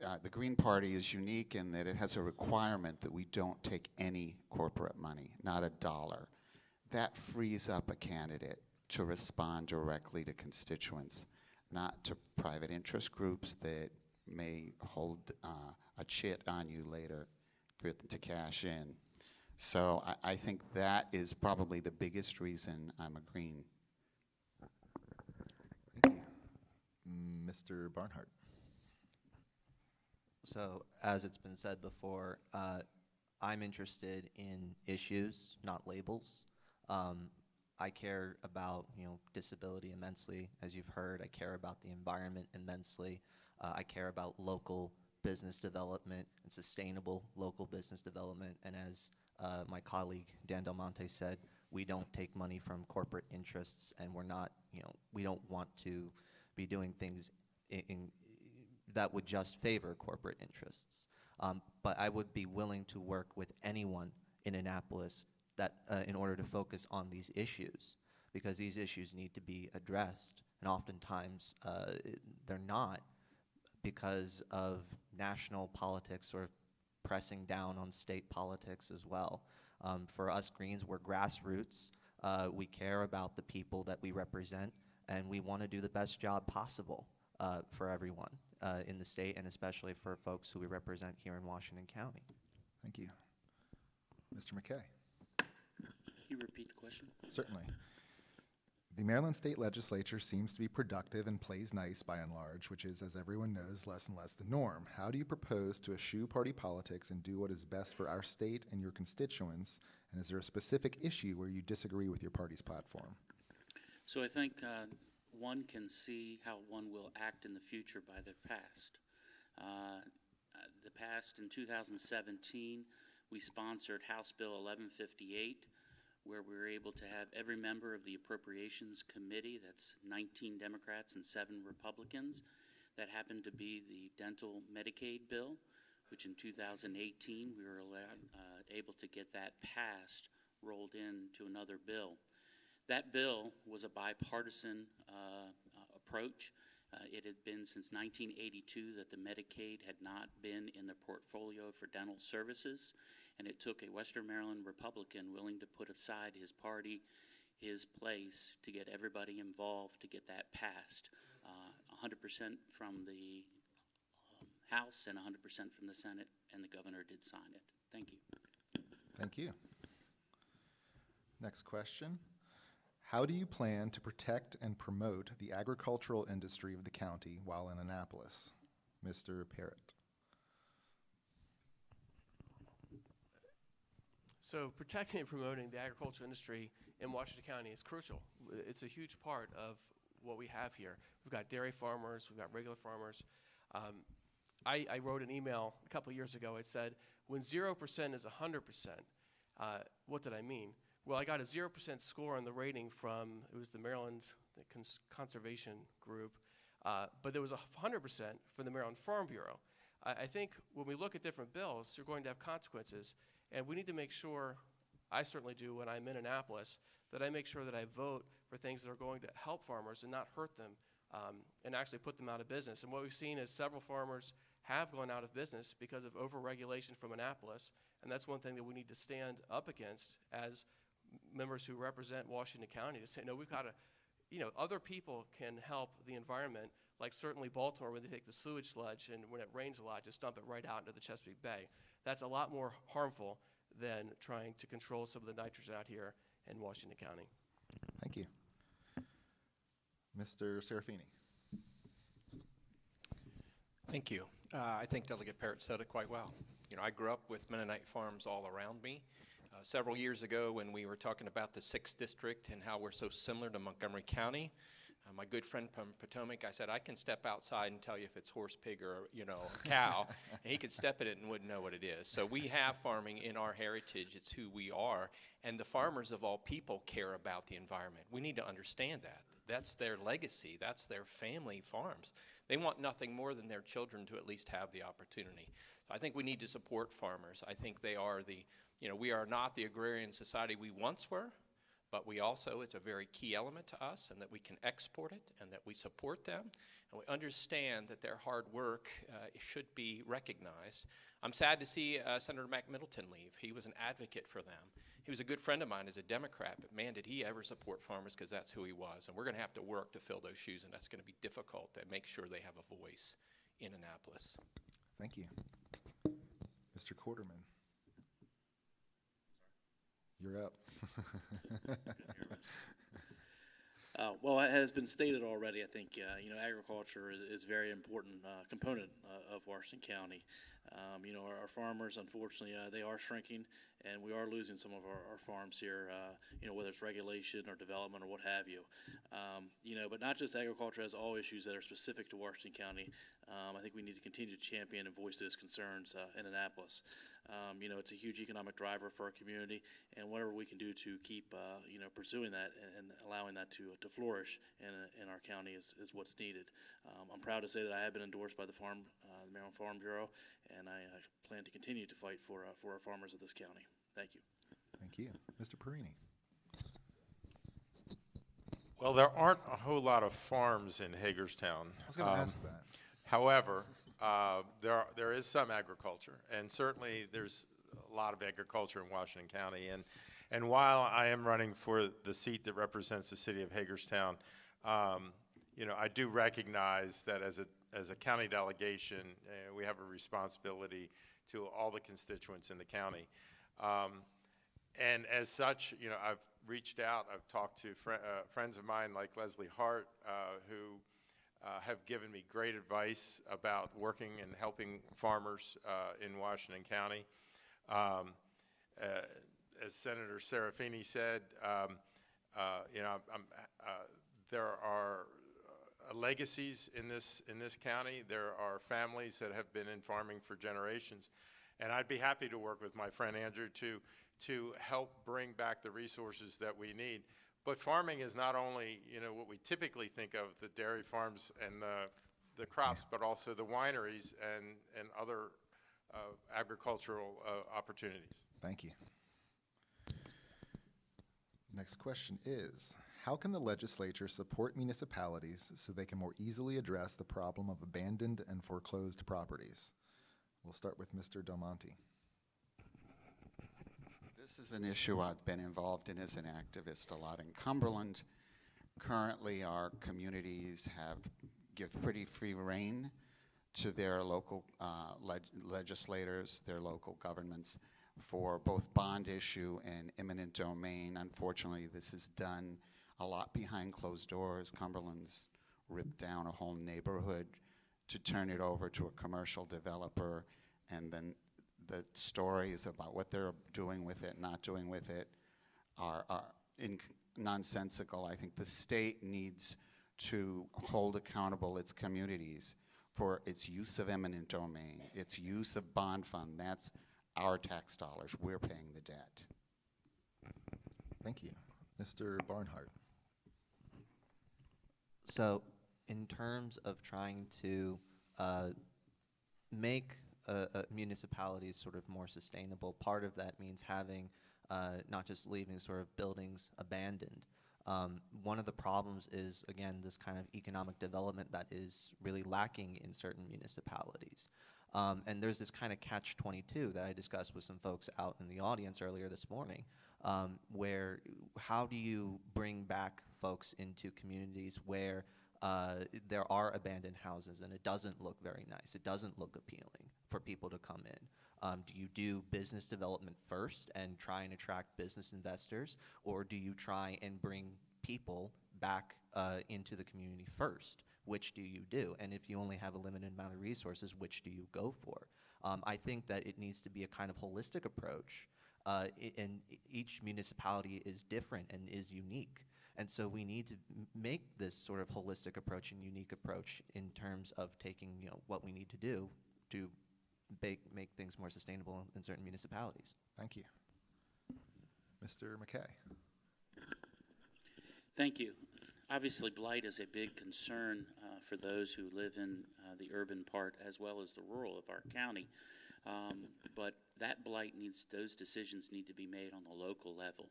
The Green Party is unique in that it has a requirement that we don't take any corporate money, not a dollar. That frees up a candidate to respond directly to constituents, not to private interest groups that may hold a chit on you later to cash in. So I think that is probably the biggest reason I'm a Green. Thank you. Mr. Barnhart. So, as it's been said before, I'm interested in issues, not labels. I care about disability immensely, as you've heard. I care about the environment immensely. I care about local business development and sustainable local business development. And as my colleague Dan Del Monte said, we don't take money from corporate interests, and we're not, we don't want to be doing things that would just favor corporate interests. But I would be willing to work with anyone in Annapolis that in order to focus on these issues, because these issues need to be addressed, and oftentimes they're not, because of national politics or pressing down on state politics as well. For us Greens, we're grassroots. We care about the people that we represent, and we want to do the best job possible for everyone in the state, and especially for folks who we represent here in Washington County. Thank you. Mr. McKay. Can you repeat the question? Certainly. The Maryland State Legislature seems to be productive and plays nice by and large, which is, as everyone knows, less and less the norm. How do you propose to eschew party politics and do what is best for our state and your constituents? And is there a specific issue where you disagree with your party's platform? So I think one can see how one will act in the future by the past. The past, in 2017, we sponsored House Bill 1158, where we were able to have every member of the Appropriations Committee, that's 19 Democrats and 7 Republicans. That happened to be the dental Medicaid bill, which in 2018 we were able to get that passed, rolled into another bill. That bill was a bipartisan approach. It had been since 1982 that the Medicaid had not been in the portfolio for dental services, and it took a Western Maryland Republican willing to put aside his party, his place, to get everybody involved to get that passed. 100% from the House and 100% from the Senate, and the governor did sign it. Thank you. Thank you. Next question. How do you plan to protect and promote the agricultural industry of the county while in Annapolis? Mr. Parrott. So protecting and promoting the agricultural industry in Washington County is crucial. It's a huge part of what we have here. We've got dairy farmers, we've got regular farmers. I wrote an email a couple of years ago. It said, when 0% is 100%, what did I mean? Well, I got a 0% score on the rating from, it was the Maryland Conservation Group, but there was 100% from the Maryland Farm Bureau. I think when we look at different bills, you're going to have consequences, and we need to make sure, I certainly do when I'm in Annapolis, that I make sure that I vote for things that are going to help farmers and not hurt them, and actually put them out of business. And what we've seen is several farmers have gone out of business because of over-regulation from Annapolis, and that's one thing that we need to stand up against as members who represent Washington County, to say, no, we've got to, other people can help the environment, like certainly Baltimore, when they take the sewage sludge and when it rains a lot, just dump it right out into the Chesapeake Bay. That's a lot more harmful than trying to control some of the nitrogen out here in Washington County. Thank you. Mr. Serafini. Thank you. I think Delegate Parrott said it quite well. I grew up with Mennonite farms all around me. Several years ago, when we were talking about the 6th District and how we're so similar to Montgomery County, my good friend from Potomac, I said, I can step outside and tell you if it's horse, pig, or a cow, and he could step in it and wouldn't know what it is. So we have farming in our heritage. It's who we are, and the farmers of all people care about the environment. We need to understand that. That's their legacy. That's their family farms. They want nothing more than their children to at least have the opportunity. So I think we need to support farmers. I think they are we are not the agrarian society we once were, but we also, it's a very key element to us, and that we can export it and that we support them, and we understand that their hard work should be recognized. I'm sad to see Senator Mac Middleton leave. He was an advocate for them. He was a good friend of mine as a Democrat, but man, did he ever support farmers, because that's who he was. And we're going to have to work to fill those shoes, and that's going to be difficult to make sure they have a voice in Annapolis. Thank you. Mr. Quarterman. You're up. Well, it has been stated already. I think agriculture is a very important component of Washington County. Our farmers, unfortunately, they are shrinking, and we are losing some of our farms here. Whether it's regulation or development or what have you. But not just agriculture has all issues that are specific to Washington County. I think we need to continue to champion and voice those concerns in Annapolis. It's a huge economic driver for our community, and whatever we can do to keep pursuing that and allowing that to flourish in our county is what's needed. I'm proud to say that I have been endorsed by the Maryland Farm Bureau, and I plan to continue to fight for our farmers of this county. Thank you. Thank you. Mr. Perini. Well, there aren't a whole lot of farms in Hagerstown. I was going to ask that. However, there is some agriculture, and certainly there's a lot of agriculture in Washington County. And while I am running for the seat that represents the city of Hagerstown, you know, I do recognize that as a county delegation, we have a responsibility to all the constituents in the county. And as such, you know, I've reached out, I've talked to friends of mine like Leslie Hart, who have given me great advice about working and helping farmers in Washington County. As Senator Serafini said, you know, there are legacies in this county. There are families that have been in farming for generations, and I'd be happy to work with my friend Andrew to help bring back the resources that we need. But farming is not only, you know, what we typically think of, the dairy farms and the crops, but also the wineries and other agricultural opportunities. Thank you. Next question is, how can the legislature support municipalities so they can more easily address the problem of abandoned and foreclosed properties? We'll start with Mr. Del Monte. This is an issue I've been involved in as an activist a lot in Cumberland. Currently, our communities give pretty free rein to their local legislators, their local governments, for both bond issue and eminent domain. Unfortunately, this is done a lot behind closed doors. Cumberland's ripped down a whole neighborhood to turn it over to a commercial developer, and then the stories about what they're doing with it, not doing with it, are nonsensical. I think the state needs to hold accountable its communities for its use of eminent domain, its use of bond fund. That's our tax dollars. We're paying the debt. Thank you. Mr. Barnhart. So in terms of trying to make municipalities sort of more sustainable, part of that means having not just leaving sort of buildings abandoned. One of the problems is, again, this kind of economic development that is really lacking in certain municipalities. And there's this kind of catch-22 that I discussed with some folks out in the audience earlier this morning, where how do you bring back folks into communities where there are abandoned houses and it doesn't look very nice, it doesn't look appealing for people to come in? Do you do business development first and try and attract business investors, or do you try and bring people back into the community first? Which do you do? And if you only have a limited amount of resources, which do you go for? I think that it needs to be a kind of holistic approach, and each municipality is different and is unique. And so we need to make this sort of holistic approach and unique approach in terms of taking, you know, what we need to do to make things more sustainable in certain municipalities. Thank you. Mr. McKay. Thank you. Obviously, blight is a big concern for those who live in the urban part as well as the rural of our county. But that blight those decisions need to be made on the local level.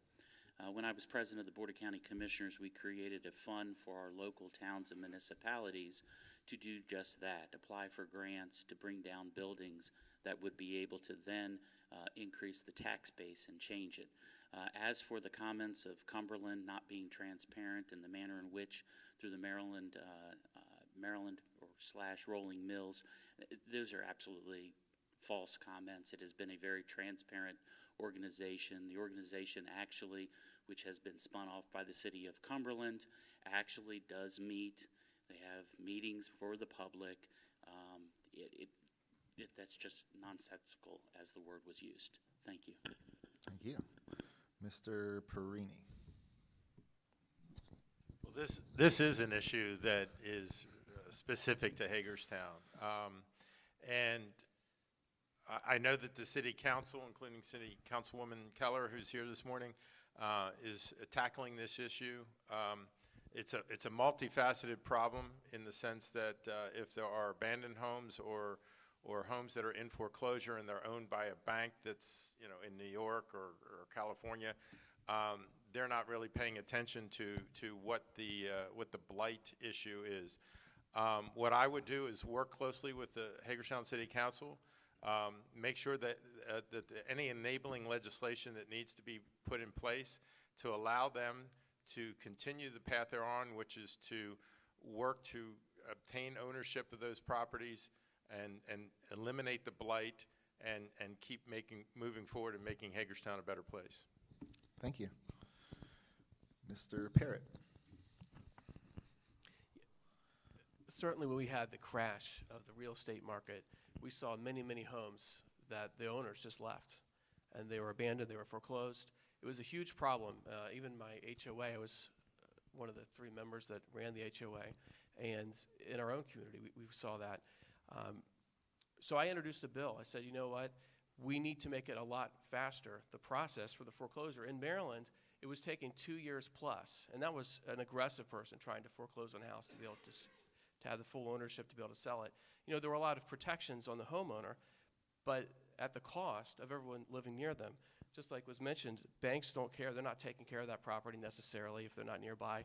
When I was president of the Board of County Commissioners, we created a fund for our local towns and municipalities to do just that, apply for grants to bring down buildings that would be able to then increase the tax base and change it. As for the comments of Cumberland not being transparent in the manner in which through the Maryland or / rolling mills, those are absolutely false comments. It has been a very transparent organization. The organization actually, which has been spun off by the city of Cumberland, actually does meet. They have meetings for the public. That's just nonsensical, as the word was used. Thank you. Thank you. Mr. Perini. Well, this is an issue that is specific to Hagerstown. And I know that the city council, including City Councilwoman Keller, who's here this morning, is tackling this issue. It's a multifaceted problem in the sense that if there are abandoned homes or homes that are in foreclosure and they're owned by a bank that's, you know, in New York or California, they're not really paying attention to what the blight issue is. What I would do is work closely with the Hagerstown City Council, make sure that, any enabling legislation that needs to be put in place to allow them to continue the path they're on, which is to work to obtain ownership of those properties and eliminate the blight and keep moving forward and making Hagerstown a better place. Thank you. Mr. Parrott. Certainly when we had the crash of the real estate market, we saw many, many homes that the owners just left, and they were abandoned, they were foreclosed. It was a huge problem. Even my HOA, I was one of the 3 members that ran the HOA, and in our own community, we saw that. So I introduced a bill. I said, you know what? We need to make it a lot faster, the process for the foreclosure. In Maryland, it was taking 2 years plus, and that was an aggressive person trying to foreclose on a house to be able to have the full ownership to be able to sell it. You know, there were a lot of protections on the homeowner, but at the cost of everyone living near them. Just like was mentioned, banks don't care. They're not taking care of that property necessarily if they're not nearby.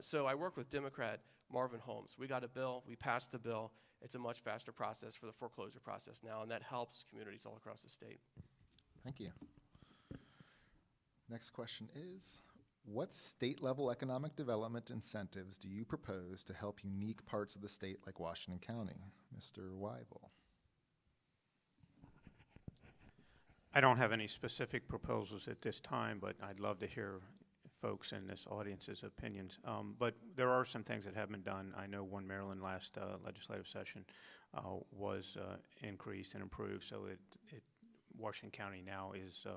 So I worked with Democrat Marvin Holmes. We got a bill. We passed the bill. It's a much faster process for the foreclosure process now, and that helps communities all across the state. Thank you. Next question is, what state-level economic development incentives do you propose to help unique parts of the state like Washington County? Mr. Wyville. I don't have any specific proposals at this time, but I'd love to hear folks in this audience's opinions. But there are some things that have been done. I know One Maryland last legislative session was increased and improved, so Washington County now is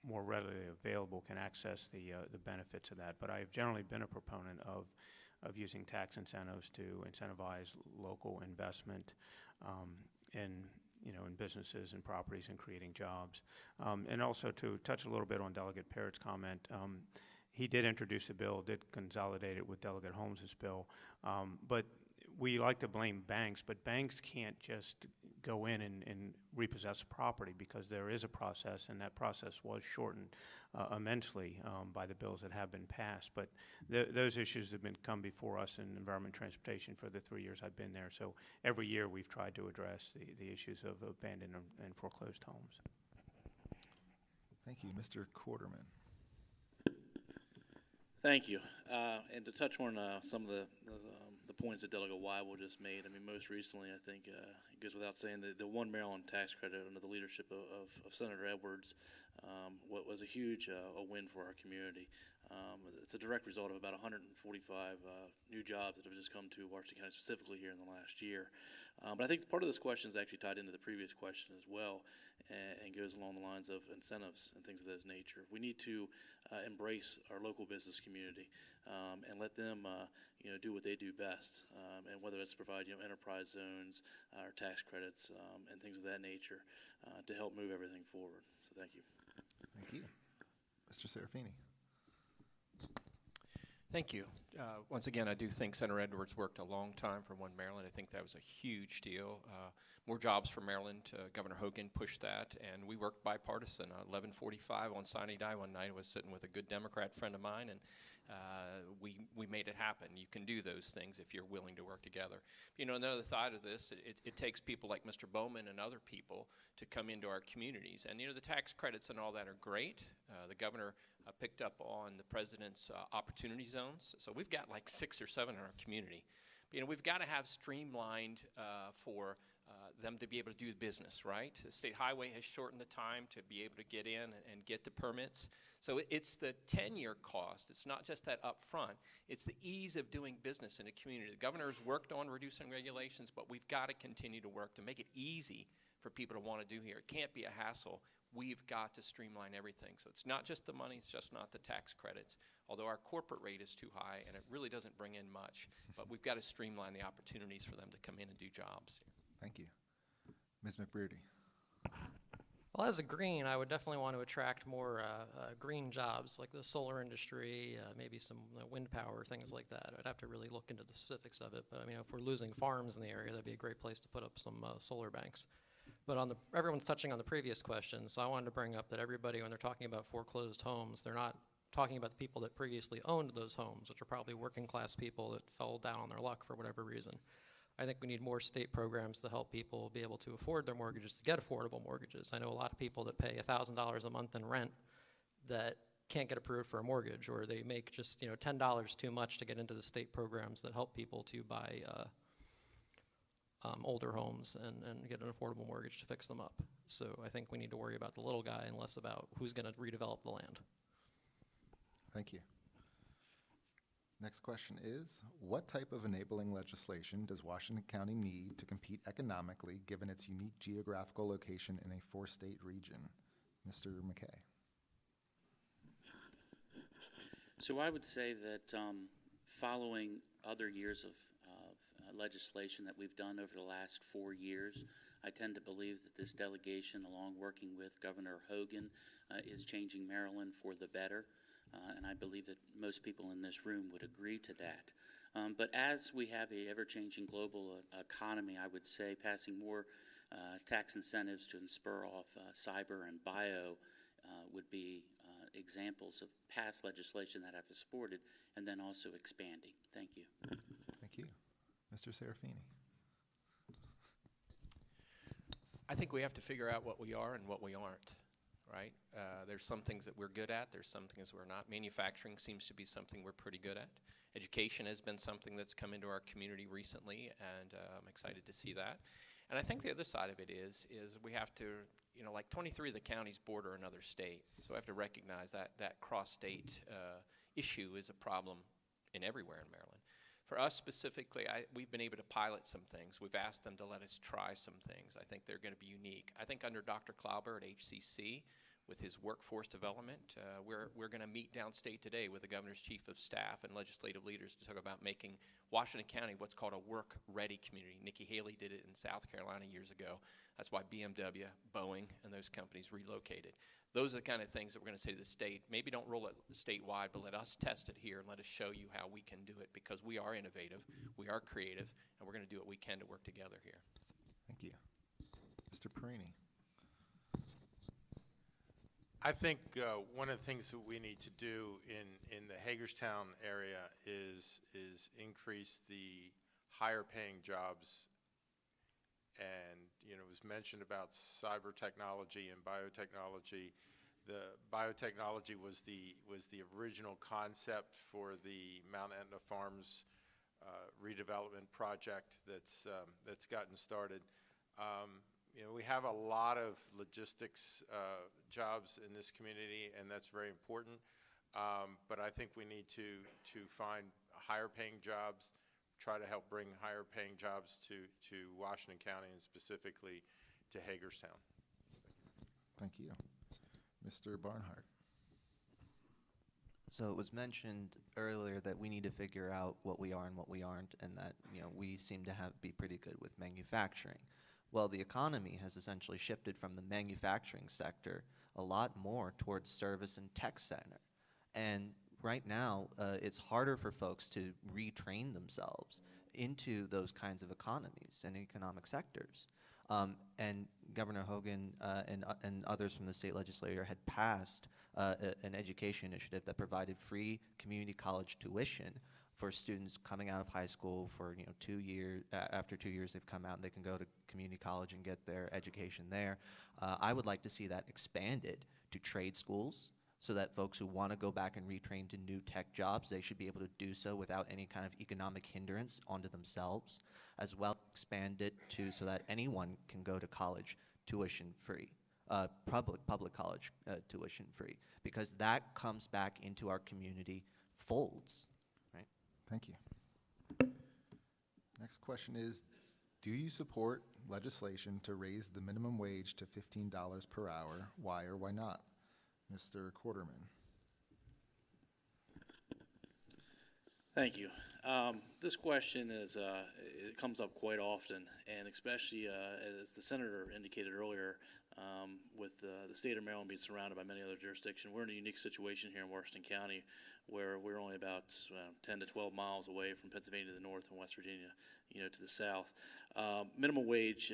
more readily available, can access the benefits of that. But I've generally been a proponent of using tax incentives to incentivize local investment in businesses and properties and creating jobs. And also to touch a little bit on Delegate Parrott's comment, he did introduce a bill, did consolidate it with Delegate Holmes's bill, but we like to blame banks, but banks can't just go in and repossess property because there is a process, and that process was shortened immensely by the bills that have been passed. But those issues have come before us in Environment and Transportation for the 3 years I've been there. So every year we've tried to address the issues of abandoned and foreclosed homes. Thank you. Mr. Quarterman. Thank you. And to touch on some of the points that Delegate Wyville just made, I mean, most recently, I think it goes without saying that the One Maryland tax credit under the leadership of Senator Edwards what was a huge a win for our community. It's a direct result of about 145 new jobs that have just come to Washington County specifically here in the last year. But I think part of this question is actually tied into the previous question as well, and goes along the lines of incentives and things of that nature. We need to embrace our local business community and let them do what they do best, and whether it's provide enterprise zones or tax credits and things of that nature to help move everything forward. So thank you. Thank you. Mr. Serafini. Thank you. Once again, I do think Senator Edwards worked a long time for One Maryland. I think that was a huge deal. More jobs for Maryland. Governor Hogan pushed that, and we worked bipartisan. 11:45 on Sine Die one night, I was sitting with a good Democrat friend of mine, and we made it happen. You can do those things if you're willing to work together. Another side of this, it takes people like Mr. Bowman and other people to come into our communities. And, the tax credits and all that are great. The governor picked up on the president's opportunity zones. So we've got like 6 or 7 in our community. We've got to have streamlined for them to be able to do business, right? The state highway has shortened the time to be able to get in and get the permits. So it's the 10-year cost. It's not just that up front. It's the ease of doing business in a community. The governor's worked on reducing regulations, but we've got to continue to work to make it easy for people to want to do here. It can't be a hassle. We've got to streamline everything. So it's not just the money, it's just not the tax credits, although our corporate rate is too high and it really doesn't bring in much. But we've got to streamline the opportunities for them to come in and do jobs. Thank you. Ms. McBroody. Well, as a green, I would definitely want to attract more green jobs, like the solar industry, maybe some wind power, things like that. I'd have to really look into the specifics of it. But if we're losing farms in the area, that'd be a great place to put up some solar banks. But everyone's touching on the previous question, so I wanted to bring up that everybody, when they're talking about foreclosed homes, they're not talking about the people that previously owned those homes, which are probably working class people that fell down on their luck for whatever reason. I think we need more state programs to help people be able to afford their mortgages, to get affordable mortgages. I know a lot of people that pay $1,000 a month in rent that can't get approved for a mortgage, or they make just $10 too much to get into the state programs that help people to buy older homes and get an affordable mortgage to fix them up. So I think we need to worry about the little guy and less about who's going to redevelop the land. Thank you. Next question is, what type of enabling legislation does Washington County need to compete economically given its unique geographical location in a four-state region? Mr. McKay. So I would say that following other years of legislation that we've done over the last 4 years, I tend to believe that this delegation, along working with Governor Hogan, is changing Maryland for the better. And I believe that most people in this room would agree to that. But as we have a ever-changing global economy, I would say passing more tax incentives to spur off cyber and bio would be examples of past legislation that I've supported, and then also expanding. Thank you. Thank you. Mr. Serafini. I think we have to figure out what we are and what we aren't, right? There's some things that we're good at. There's some things we're not. Manufacturing seems to be something we're pretty good at. Education has been something that's come into our community recently, and I'm excited to see that. And I think the other side of it is we have to, like 23 of the counties border another state. So we have to recognize that cross-state issue is a problem in everywhere in Maryland. For us specifically, we've been able to pilot some things. We've asked them to let us try some things. I think they're going to be unique. I think under Dr. Klauber at HCC, with his workforce development, we're going to meet downstate today with the governor's chief of staff and legislative leaders to talk about making Washington County what's called a work-ready community. Nikki Haley did it in South Carolina years ago. That's why BMW, Boeing, and those companies relocated. Those are the kind of things that we're going to say to the state. Maybe don't roll it statewide, but let us test it here and let us show you how we can do it, because we are innovative, we are creative, and we're going to do what we can to work together here. Thank you. Mr. Perini. I think one of the things that we need to do in the Hagerstown area is increase the higher paying jobs. And it was mentioned about cyber technology and biotechnology. The biotechnology was the original concept for the Mount Etna Farms redevelopment project that's gotten started. We have a lot of logistics jobs in this community, and that's very important. But I think we need to find higher paying jobs, try to help bring higher paying jobs to Washington County and specifically to Hagerstown. Thank you. Mr. Barnhart. So it was mentioned earlier that we need to figure out what we are and what we aren't, and that we seem to be pretty good with manufacturing. Well, the economy has essentially shifted from the manufacturing sector a lot more towards service and tech center. And right now, it's harder for folks to retrain themselves into those kinds of economies and economic sectors. And Governor Hogan and others from the state legislature had passed an education initiative that provided free community college tuition for students coming out of high school for 2 years. After 2 years, they've come out and they can go to community college and get their education there. I would like to see that expanded to trade schools, so that folks who want to go back and retrain to new tech jobs, they should be able to do so without any kind of economic hindrance onto themselves, as well expand it to so that anyone can go to college tuition free, public college tuition free, because that comes back into our community folds. Thank you. Next question is, do you support legislation to raise the minimum wage to $15 per hour? Why or why not? Mr. Quarterman. Thank you. This question it comes up quite often, and especially as the senator indicated earlier, with the state of Maryland being surrounded by many other jurisdictions, we're in a unique situation here in Washington County where we're only about 10 to 12 miles away from Pennsylvania to the north and West Virginia, to the south. Minimum wage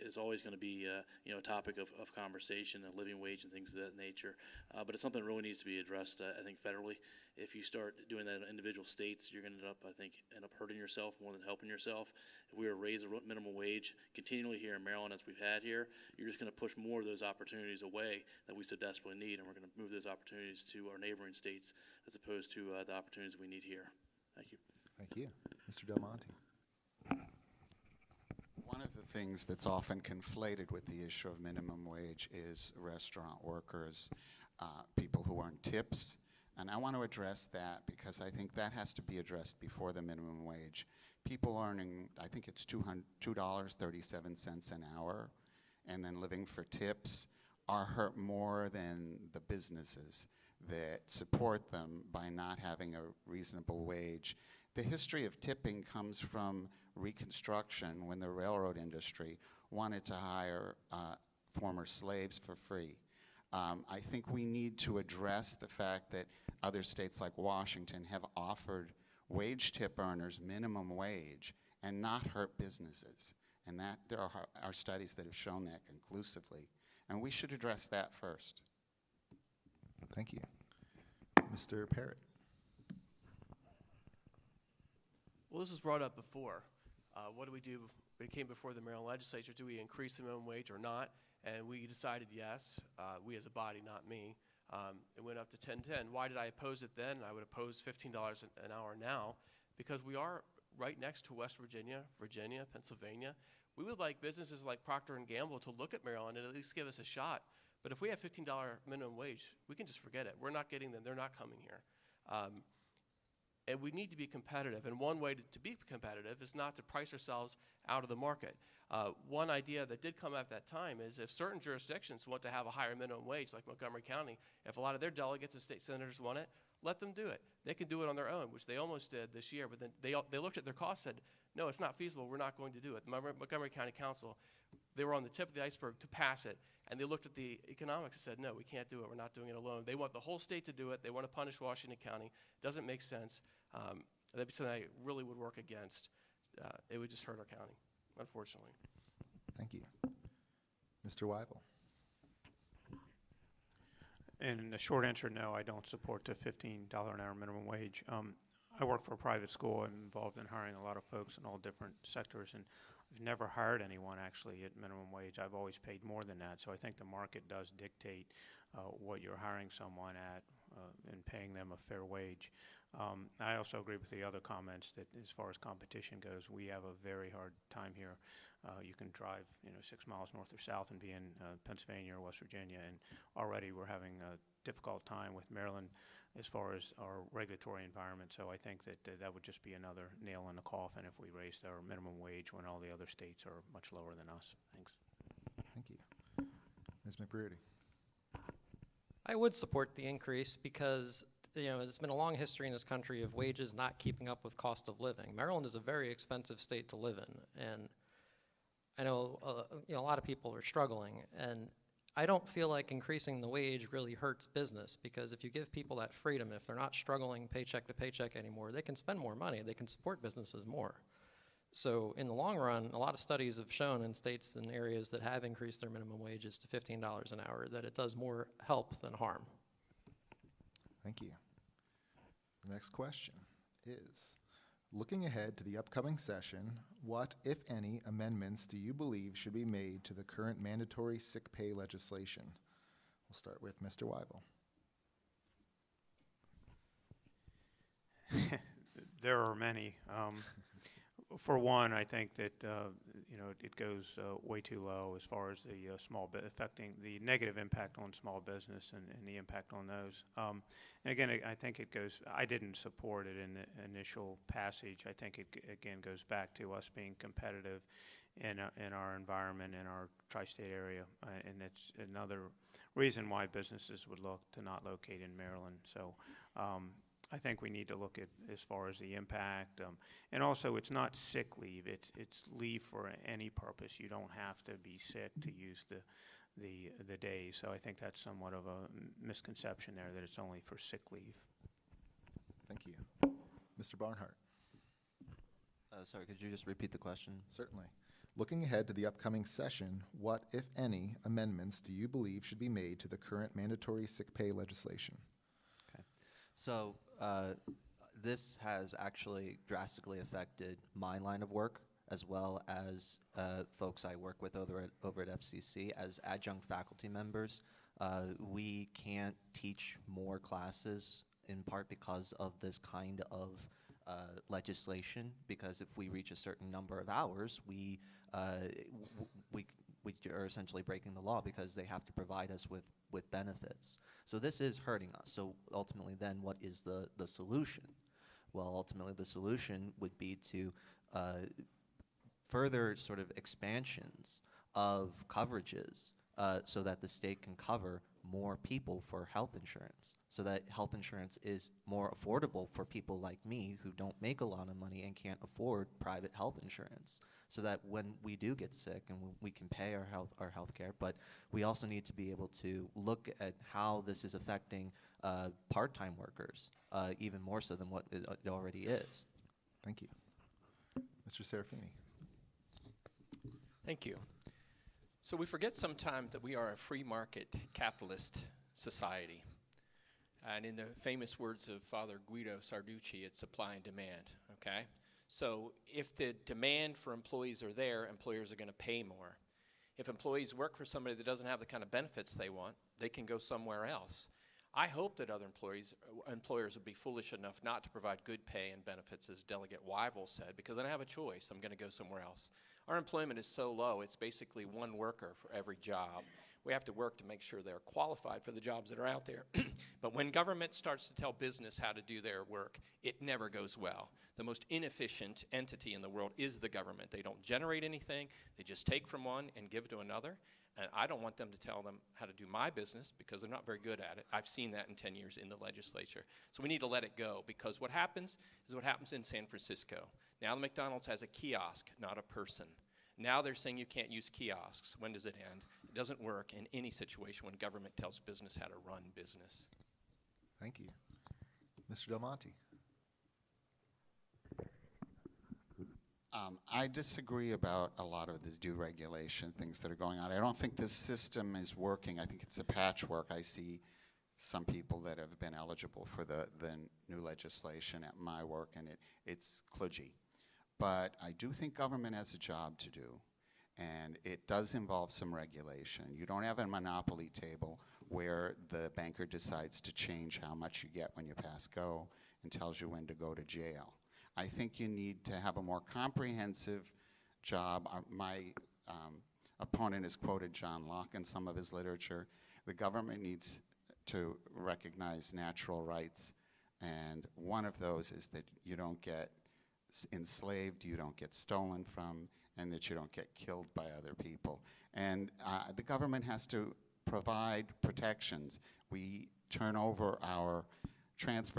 is always going to be, a topic of conversation, a living wage and things of that nature. But it's something that really needs to be addressed, I think, federally. If you start doing that in individual states, you're going to end up hurting yourself more than helping yourself. If we were to raise the minimum wage continually here in Maryland as we've had here, you're just going to push more of those opportunities away that we so desperately need, and we're going to move those opportunities to our neighboring states as opposed to the opportunities we need here. Thank you. Thank you. Mr. Del Monte. One of the things that's often conflated with the issue of minimum wage is restaurant workers, people who earn tips. And I want to address that because I think that has to be addressed before the minimum wage. People earning, I think it's $2.37 an hour, and then living for tips are hurt more than the businesses that support them by not having a reasonable wage. The history of tipping comes from Reconstruction, when the railroad industry wanted to hire former slaves for free. I think we need to address the fact that other states like Washington have offered wage tip earners minimum wage and not hurt businesses. And that there are studies that have shown that conclusively. And we should address that first. Thank you. Mr. Parrott. Well, this was brought up before. What do we do? We came before the Maryland legislature. Do we increase the minimum wage or not? And we decided yes. We as a body, not me. It went up to $10.10. Why did I oppose it then? I would oppose $15 an hour now because we are right next to West Virginia, Pennsylvania. We would like businesses like Procter & Gamble to look at Maryland and at least give us a shot. But if we have $15 minimum wage, we can just forget it. We're not getting them. They're not coming here. And we need to be competitive. And one way to be competitive is not to price ourselves out of the market. One idea that did come up at that time is if certain jurisdictions want to have a higher minimum wage, like Montgomery County, if a lot of their delegates and state senators want it, let them do it. They can do it on their own, which they almost did this year. But then they looked at their costs and said, no, it's not feasible. We're not going to do it. The Montgomery County Council, they were on the tip of the iceberg to pass it. And they looked at the economics and said, no, we can't do it. We're not doing it alone. They want the whole state to do it. They want to punish Washington County. It doesn't make sense. That'd be something I really would work against. It would just hurt our county, unfortunately. Thank you. Mr. Weibel. And the short answer, no, I don't support the $15 an hour minimum wage. I work for a private school. I'm involved in hiring a lot of folks in all different sectors, and I've never hired anyone actually at minimum wage. I've always paid more than that. So I think the market does dictate what you're hiring someone at and paying them a fair wage. I also agree with the other comments that as far as competition goes, we have a very hard time here. You can drive 6 miles north or south and be in Pennsylvania or West Virginia, and already we're having a difficult time with Maryland as far as our regulatory environment. So I think that that would just be another nail in the coffin if we raised our minimum wage when all the other states are much lower than us. Thanks. Thank you. Ms. McBrearty. I would support the increase because there's been a long history in this country of wages not keeping up with cost of living. Maryland is a very expensive state to live in, and I know a lot of people are struggling, and I don't feel like increasing the wage really hurts business because if you give people that freedom, if they're not struggling paycheck to paycheck anymore, they can spend more money, they can support businesses more. So in the long run, a lot of studies have shown in states and areas that have increased their minimum wages to $15 an hour that it does more help than harm. Thank you. The next question is, looking ahead to the upcoming session, what, if any, amendments do you believe should be made to the current mandatory sick pay legislation? We'll start with Mr. Weibel. There are many. For one, I think that it goes way too low as far as the affecting the negative impact on small business and the impact on those. And again, I think it goes. I didn't support it in the initial passage. I think it again goes back to us being competitive in our environment in our tri-state area, and it's another reason why businesses would look to not locate in Maryland. So. I think we need to look at as far as the impact, and also it's not sick leave. It's leave for any purpose. You don't have to be sick to use the day. So I think that's somewhat of a misconception there that it's only for sick leave. Thank you. Mr. Barnhart. Sorry, could you just repeat the question? Certainly. Looking ahead to the upcoming session, what, if any, amendments do you believe should be made to the current mandatory sick pay legislation? Okay. So this has actually drastically affected my line of work, as well as folks I work with over at FCC. As adjunct faculty members, we can't teach more classes in part because of this kind of legislation, because if we reach a certain number of hours, we are essentially breaking the law because they have to provide us with benefits. So this is hurting us. So ultimately then, what is the solution? Well, ultimately the solution would be to further sort of expansions of coverages so that the state can cover more people for health insurance, so that health insurance is more affordable for people like me who don't make a lot of money and can't afford private health insurance, so that when we do get sick and we can pay our health care. But we also need to be able to look at how this is affecting part-time workers even more so than what it already is. Thank you. Mr. Serafini. Thank you. So we forget sometimes that we are a free market capitalist society. And in the famous words of Father Guido Sarducci, it's supply and demand, okay? So if the demand for employees are there, employers are going to pay more. If employees work for somebody that doesn't have the kind of benefits they want, they can go somewhere else. I hope that other employers would be foolish enough not to provide good pay and benefits, as Delegate Wyville said, because then I have a choice. I'm going to go somewhere else. Our employment is so low, it's basically one worker for every job. We have to work to make sure they're qualified for the jobs that are out there. But when government starts to tell business how to do their work, it never goes well. The most inefficient entity in the world is the government. They don't generate anything. They just take from one and give to another. And I don't want them to tell them how to do my business because they're not very good at it. I've seen that in 10 years in the legislature. So we need to let it go, because what happens is what happens in San Francisco. Now the McDonald's has a kiosk, not a person. Now they're saying you can't use kiosks. When does it end? It doesn't work in any situation when government tells business how to run business. Thank you. Mr. Del Monte. I disagree about a lot of the deregulation things that are going on. I don't think this system is working. I think it's a patchwork. I see some people that have been eligible for the new legislation at my work, and it's kludgy. But I do think government has a job to do, and it does involve some regulation. You don't have a monopoly table where the banker decides to change how much you get when you pass go and tells you when to go to jail. I think you need to have a more comprehensive job. My opponent has quoted John Locke in some of his literature. The government needs to recognize natural rights, and one of those is that you don't get enslaved, you don't get stolen from, and that you don't get killed by other people. And the government has to provide protections. We transfer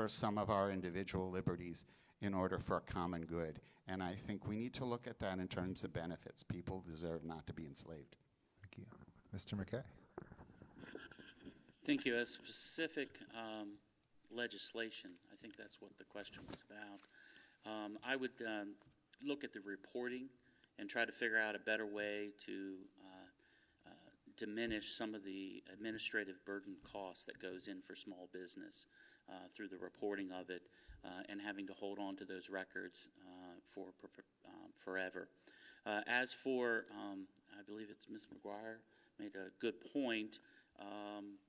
some of our individual liberties in order for a common good. And I think we need to look at that in terms of benefits. People deserve not to be enslaved. Thank you. Mr. McKay. Thank you. As specific legislation, I think that's what the question was about. I would look at the reporting and try to figure out a better way to diminish some of the administrative burden costs that goes in for small business through the reporting of it and having to hold on to those records for forever. As for, I believe it's Ms. McGuire made a good point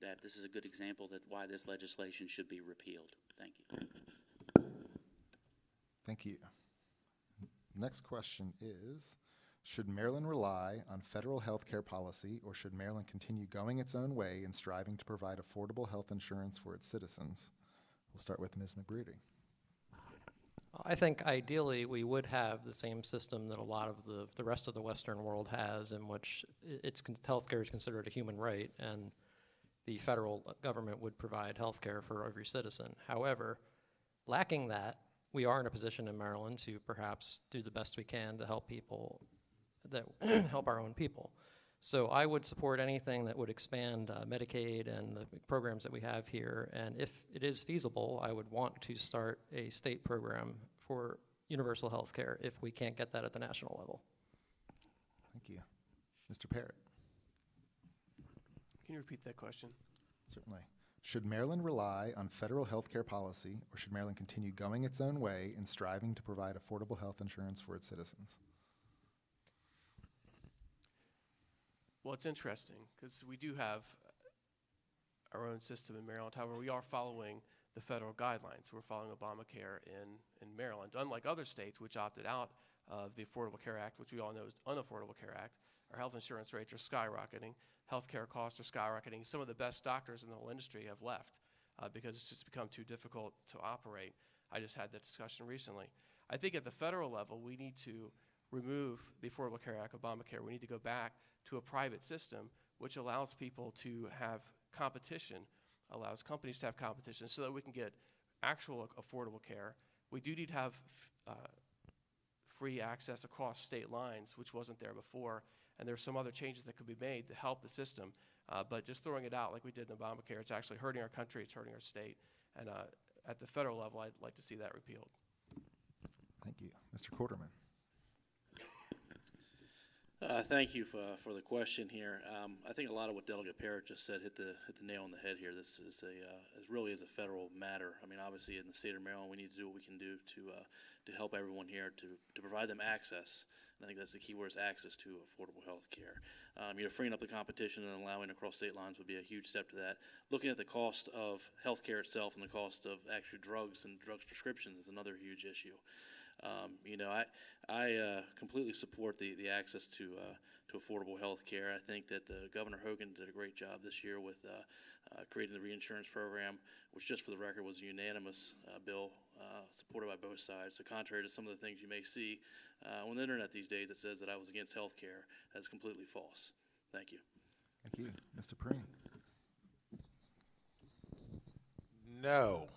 that this is a good example that why this legislation should be repealed. Thank you. Thank you. Next question is, should Maryland rely on federal health care policy, or should Maryland continue going its own way and striving to provide affordable health insurance for its citizens? We'll start with Ms. McBreedy. I think ideally we would have the same system that a lot of the rest of the Western world has, in which healthcare is considered a human right, and the federal government would provide healthcare for every citizen. However, lacking that, we are in a position in Maryland to perhaps do the best we can to help people that help our own people. So I would support anything that would expand Medicaid and the programs that we have here. And if it is feasible, I would want to start a state program for universal health care if we can't get that at the national level. Thank you. Mr. Parrott. Can you repeat that question? Certainly. Should Maryland rely on federal health care policy, or should Maryland continue going its own way in striving to provide affordable health insurance for its citizens? Well, it's interesting because we do have our own system in Maryland. However, we are following the federal guidelines. We're following Obamacare in Maryland. Unlike other states which opted out of the Affordable Care Act, which we all know is the Unaffordable Care Act, our health insurance rates are skyrocketing. Healthcare costs are skyrocketing. Some of the best doctors in the whole industry have left because it's just become too difficult to operate. I just had that discussion recently. I think at the federal level, we need to remove the Affordable Care Act, Obamacare. We need to go back to a private system which allows people to have competition, allows companies to have competition so that we can get actual affordable care. We do need to have free access across state lines, which wasn't there before, and there's some other changes that could be made to help the system. But just throwing it out like we did in Obamacare, it's actually hurting our country, it's hurting our state, and at the federal level, I'd like to see that repealed. Thank you. Mr. Quarterman. Thank you for the question here. I think a lot of what Delegate Parrott just said hit the nail on the head here. This is really is a federal matter. I mean, obviously in the state of Maryland, we need to do what we can do to help everyone here to provide them access. And I think that's the key word, is access to affordable health care. Freeing up the competition and allowing across state lines would be a huge step to that. Looking at the cost of health care itself and the cost of actual drugs and drugs prescriptions is another huge issue. I completely support the access to affordable health care. I think that Governor Hogan did a great job this year with creating the reinsurance program, which just for the record was a unanimous bill supported by both sides. So contrary to some of the things you may see on the internet these days that says that I was against health care, that's completely false. Thank you. Thank you. Mr. Perini. No,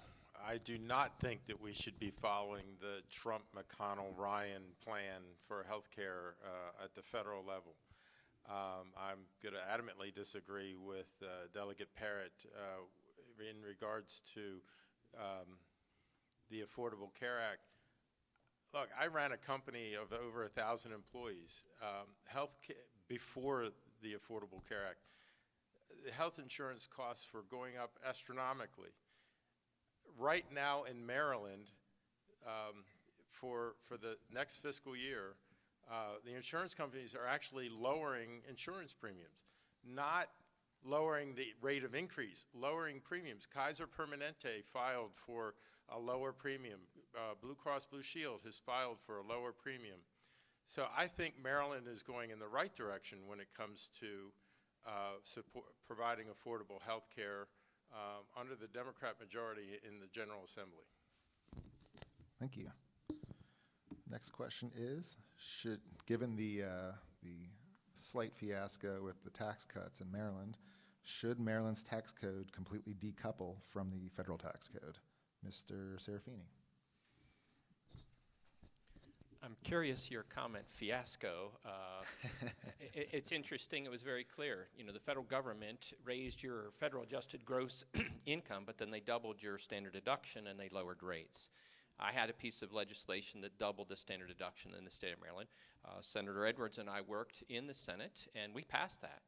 I do not think that we should be following the Trump, McConnell, Ryan plan for health care at the federal level. I'm going to adamantly disagree with Delegate Parrott in regards to the Affordable Care Act. Look, I ran a company of over 1,000 employees. Before the Affordable Care Act, the health insurance costs were going up astronomically. Right now in Maryland, for the next fiscal year, the insurance companies are actually lowering insurance premiums, not lowering the rate of increase, lowering premiums. Kaiser Permanente filed for a lower premium. Blue Cross Blue Shield has filed for a lower premium. So I think Maryland is going in the right direction when it comes to providing affordable health care under the Democrat majority in the General Assembly. Thank you. Next question is, given the slight fiasco with the tax cuts in Maryland, should Maryland's tax code completely decouple from the federal tax code? Mr. Serafini. I'm curious your comment, fiasco. It's interesting. It was very clear. The federal government raised your federal adjusted gross income, but then they doubled your standard deduction and they lowered rates. I had a piece of legislation that doubled the standard deduction in the state of Maryland. Senator Edwards and I worked in the Senate, and we passed that.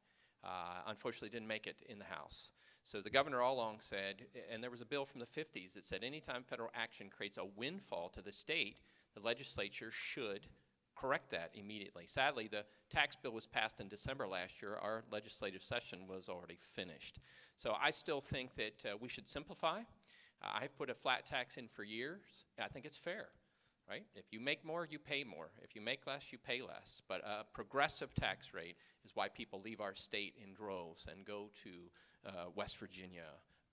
Unfortunately, didn't make it in the House. So the governor all along said, and there was a bill from the 50s that said anytime federal action creates a windfall to the state, the legislature should correct that immediately. Sadly, the tax bill was passed in December last year. Our legislative session was already finished. So I still think that we should simplify. I've put a flat tax in for years. I think it's fair, right? If you make more, you pay more. If you make less, you pay less. But a progressive tax rate is why people leave our state in droves and go to West Virginia,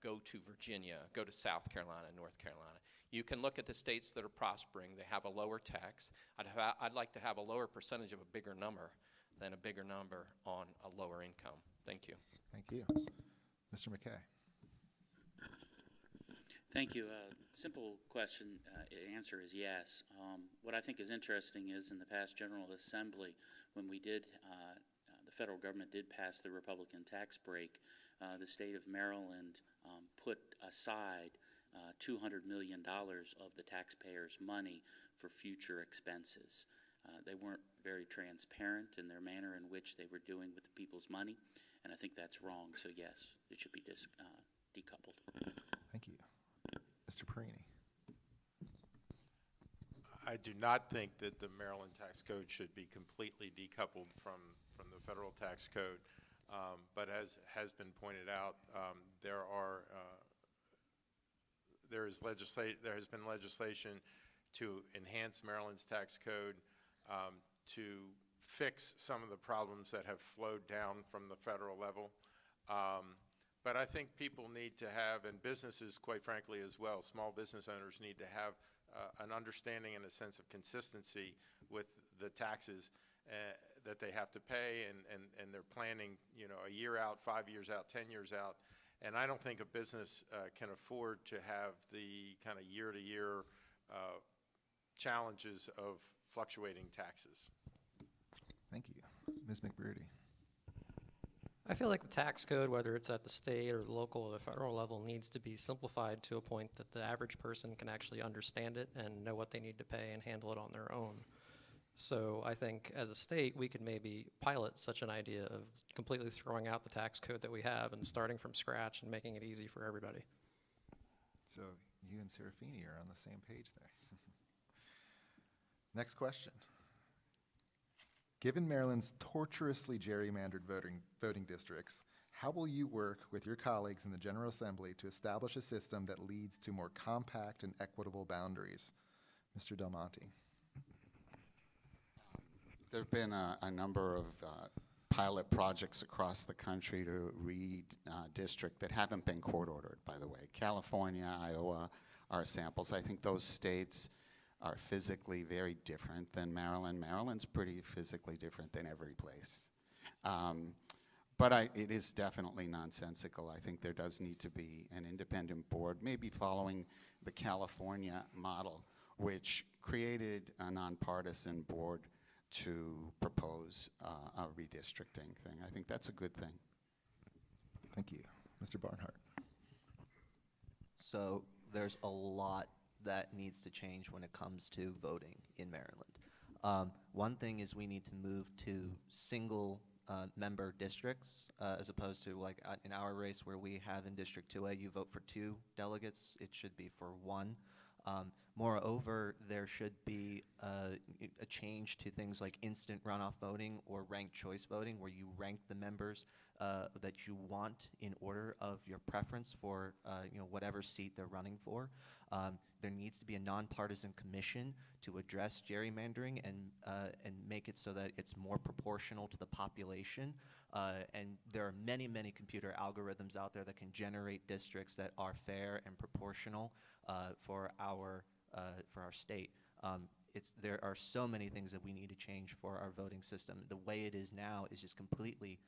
go to Virginia, go to South Carolina, North Carolina. You can look at the states that are prospering. They have a lower tax. I'd like to have a lower percentage of a bigger number than a bigger number on a lower income. Thank you. Thank you. Mr. McKay. Thank you. Simple question. Answer is yes. What I think is interesting is in the past General Assembly, when we did the federal government did pass the Republican tax break, the state of Maryland put aside $200 million of the taxpayers' money for future expenses. They weren't very transparent in their manner in which they were doing with the people's money, and I think that's wrong. So yes, it should be decoupled. Thank you. Mr. Perini. I do not think that the Maryland tax code should be completely decoupled from the federal tax code. But as has been pointed out, there has been legislation to enhance Maryland's tax code to fix some of the problems that have flowed down from the federal level. But I think people need to have, and businesses quite frankly as well, small business owners need to have an understanding and a sense of consistency with the taxes that they have to pay, and they're planning, a year out, 5 years out, 10 years out. And I don't think a business can afford to have the kind of year-to-year challenges of fluctuating taxes. Thank you. Ms. McBroody. I feel like the tax code, whether it's at the state or the local or the federal level, needs to be simplified to a point that the average person can actually understand it and know what they need to pay and handle it on their own. So I think as a state, we could maybe pilot such an idea of completely throwing out the tax code that we have and starting from scratch and making it easy for everybody. So you and Serafini are on the same page there. Next question. Given Maryland's tortuously gerrymandered voting districts, how will you work with your colleagues in the General Assembly to establish a system that leads to more compact and equitable boundaries? Mr. Del Monte. There have been a number of pilot projects across the country to redistrict that haven't been court-ordered, by the way. California, Iowa are samples. I think those states are physically very different than Maryland. Maryland's pretty physically different than every place. But it is definitely nonsensical. I think there does need to be an independent board, maybe following the California model, which created a nonpartisan board to propose a redistricting thing. I think that's a good thing. Thank you. Mr. Barnhart. So there's a lot that needs to change when it comes to voting in Maryland. One thing is we need to move to single member districts as opposed to like in our race where we have in District 2A, you vote for 2 delegates, it should be for 1. Moreover, there should be a change to things like instant runoff voting or ranked choice voting, where you rank the members that you want in order of your preference for whatever seat they're running for. There needs to be a nonpartisan commission to address gerrymandering and make it so that it's more proportional to the population. And there are many, many computer algorithms out there that can generate districts that are fair and proportional for our state. There are so many things that we need to change for our voting system. The way it is now is just completely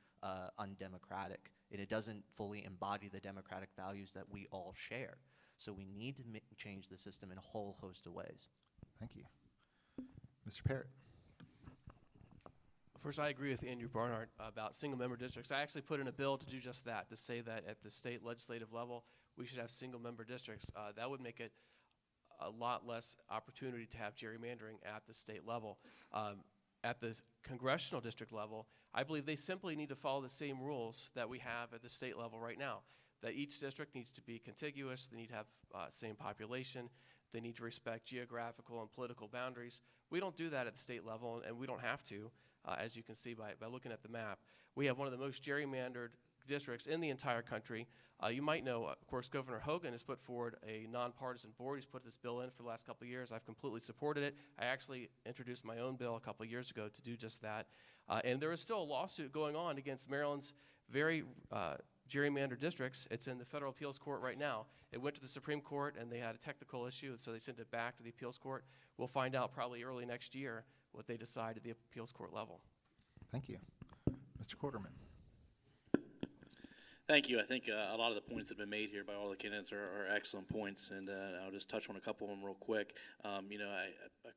undemocratic, and it doesn't fully embody the democratic values that we all share. So we need to change the system in a whole host of ways. Thank you. Mr. Parrott. First, I agree with Andrew Barnhart about single-member districts. I actually put in a bill to do just that, to say that at the state legislative level, we should have single-member districts. That would make it a lot less opportunity to have gerrymandering at the state level. At the congressional district level, I believe they simply need to follow the same rules that we have at the state level right now, that each district needs to be contiguous, they need to have same population, they need to respect geographical and political boundaries. We don't do that at the state level, and we don't have to, as you can see by looking at the map. We have one of the most gerrymandered districts in the entire country. You might know, of course, Governor Hogan has put forward a nonpartisan board. He's put this bill in for the last couple of years. I've completely supported it. I actually introduced my own bill a couple of years ago to do just that. And there is still a lawsuit going on against Maryland's very gerrymandered districts. It's in the federal appeals court right now. It went to the Supreme Court, and they had a technical issue, so they sent it back to the appeals court. We'll find out probably early next year what they decide at the appeals court level. Thank you. Mr. Quarterman. Thank you. I think a lot of the points that have been made here by all the candidates are excellent points, and I'll just touch on a couple of them real quick. I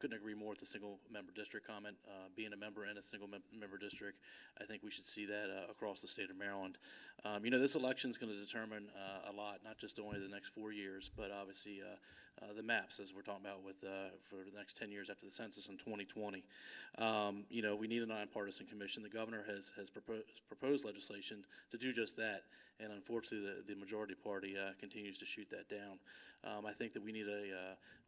couldn't agree more with the single-member district comment. Being a member in a single-member district, I think we should see that across the state of Maryland. This election is going to determine a lot, not just only the next 4 years, but obviously the maps, as we're talking about with for the next 10 years after the census in 2020. We need a nonpartisan commission. The governor has proposed legislation to do just that, and unfortunately the majority party continues to shoot that down. I think that we need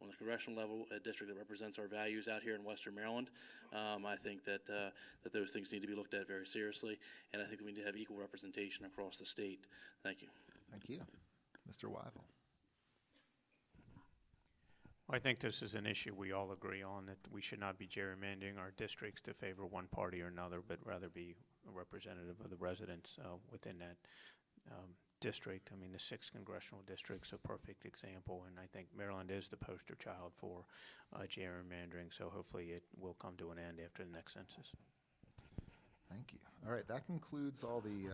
on the congressional level, a district that represents our values out here in Western Maryland. I think that those things need to be looked at very seriously, and I think that we need to have equal representation across the state. Thank you. Thank you. Mr. Wyville. I think this is an issue we all agree on, that we should not be gerrymandering our districts to favor one party or another, but rather be a representative of the residents within that district. I mean, the 6th congressional district's a perfect example, and I think Maryland is the poster child for gerrymandering, so hopefully it will come to an end after the next census. Thank you. All right, that concludes all the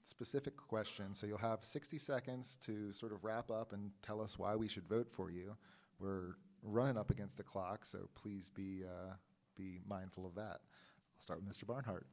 specific questions. So you'll have 60 seconds to sort of wrap up and tell us why we should vote for you. We're running up against the clock, so please be mindful of that. I'll start with Mr. Barnhart.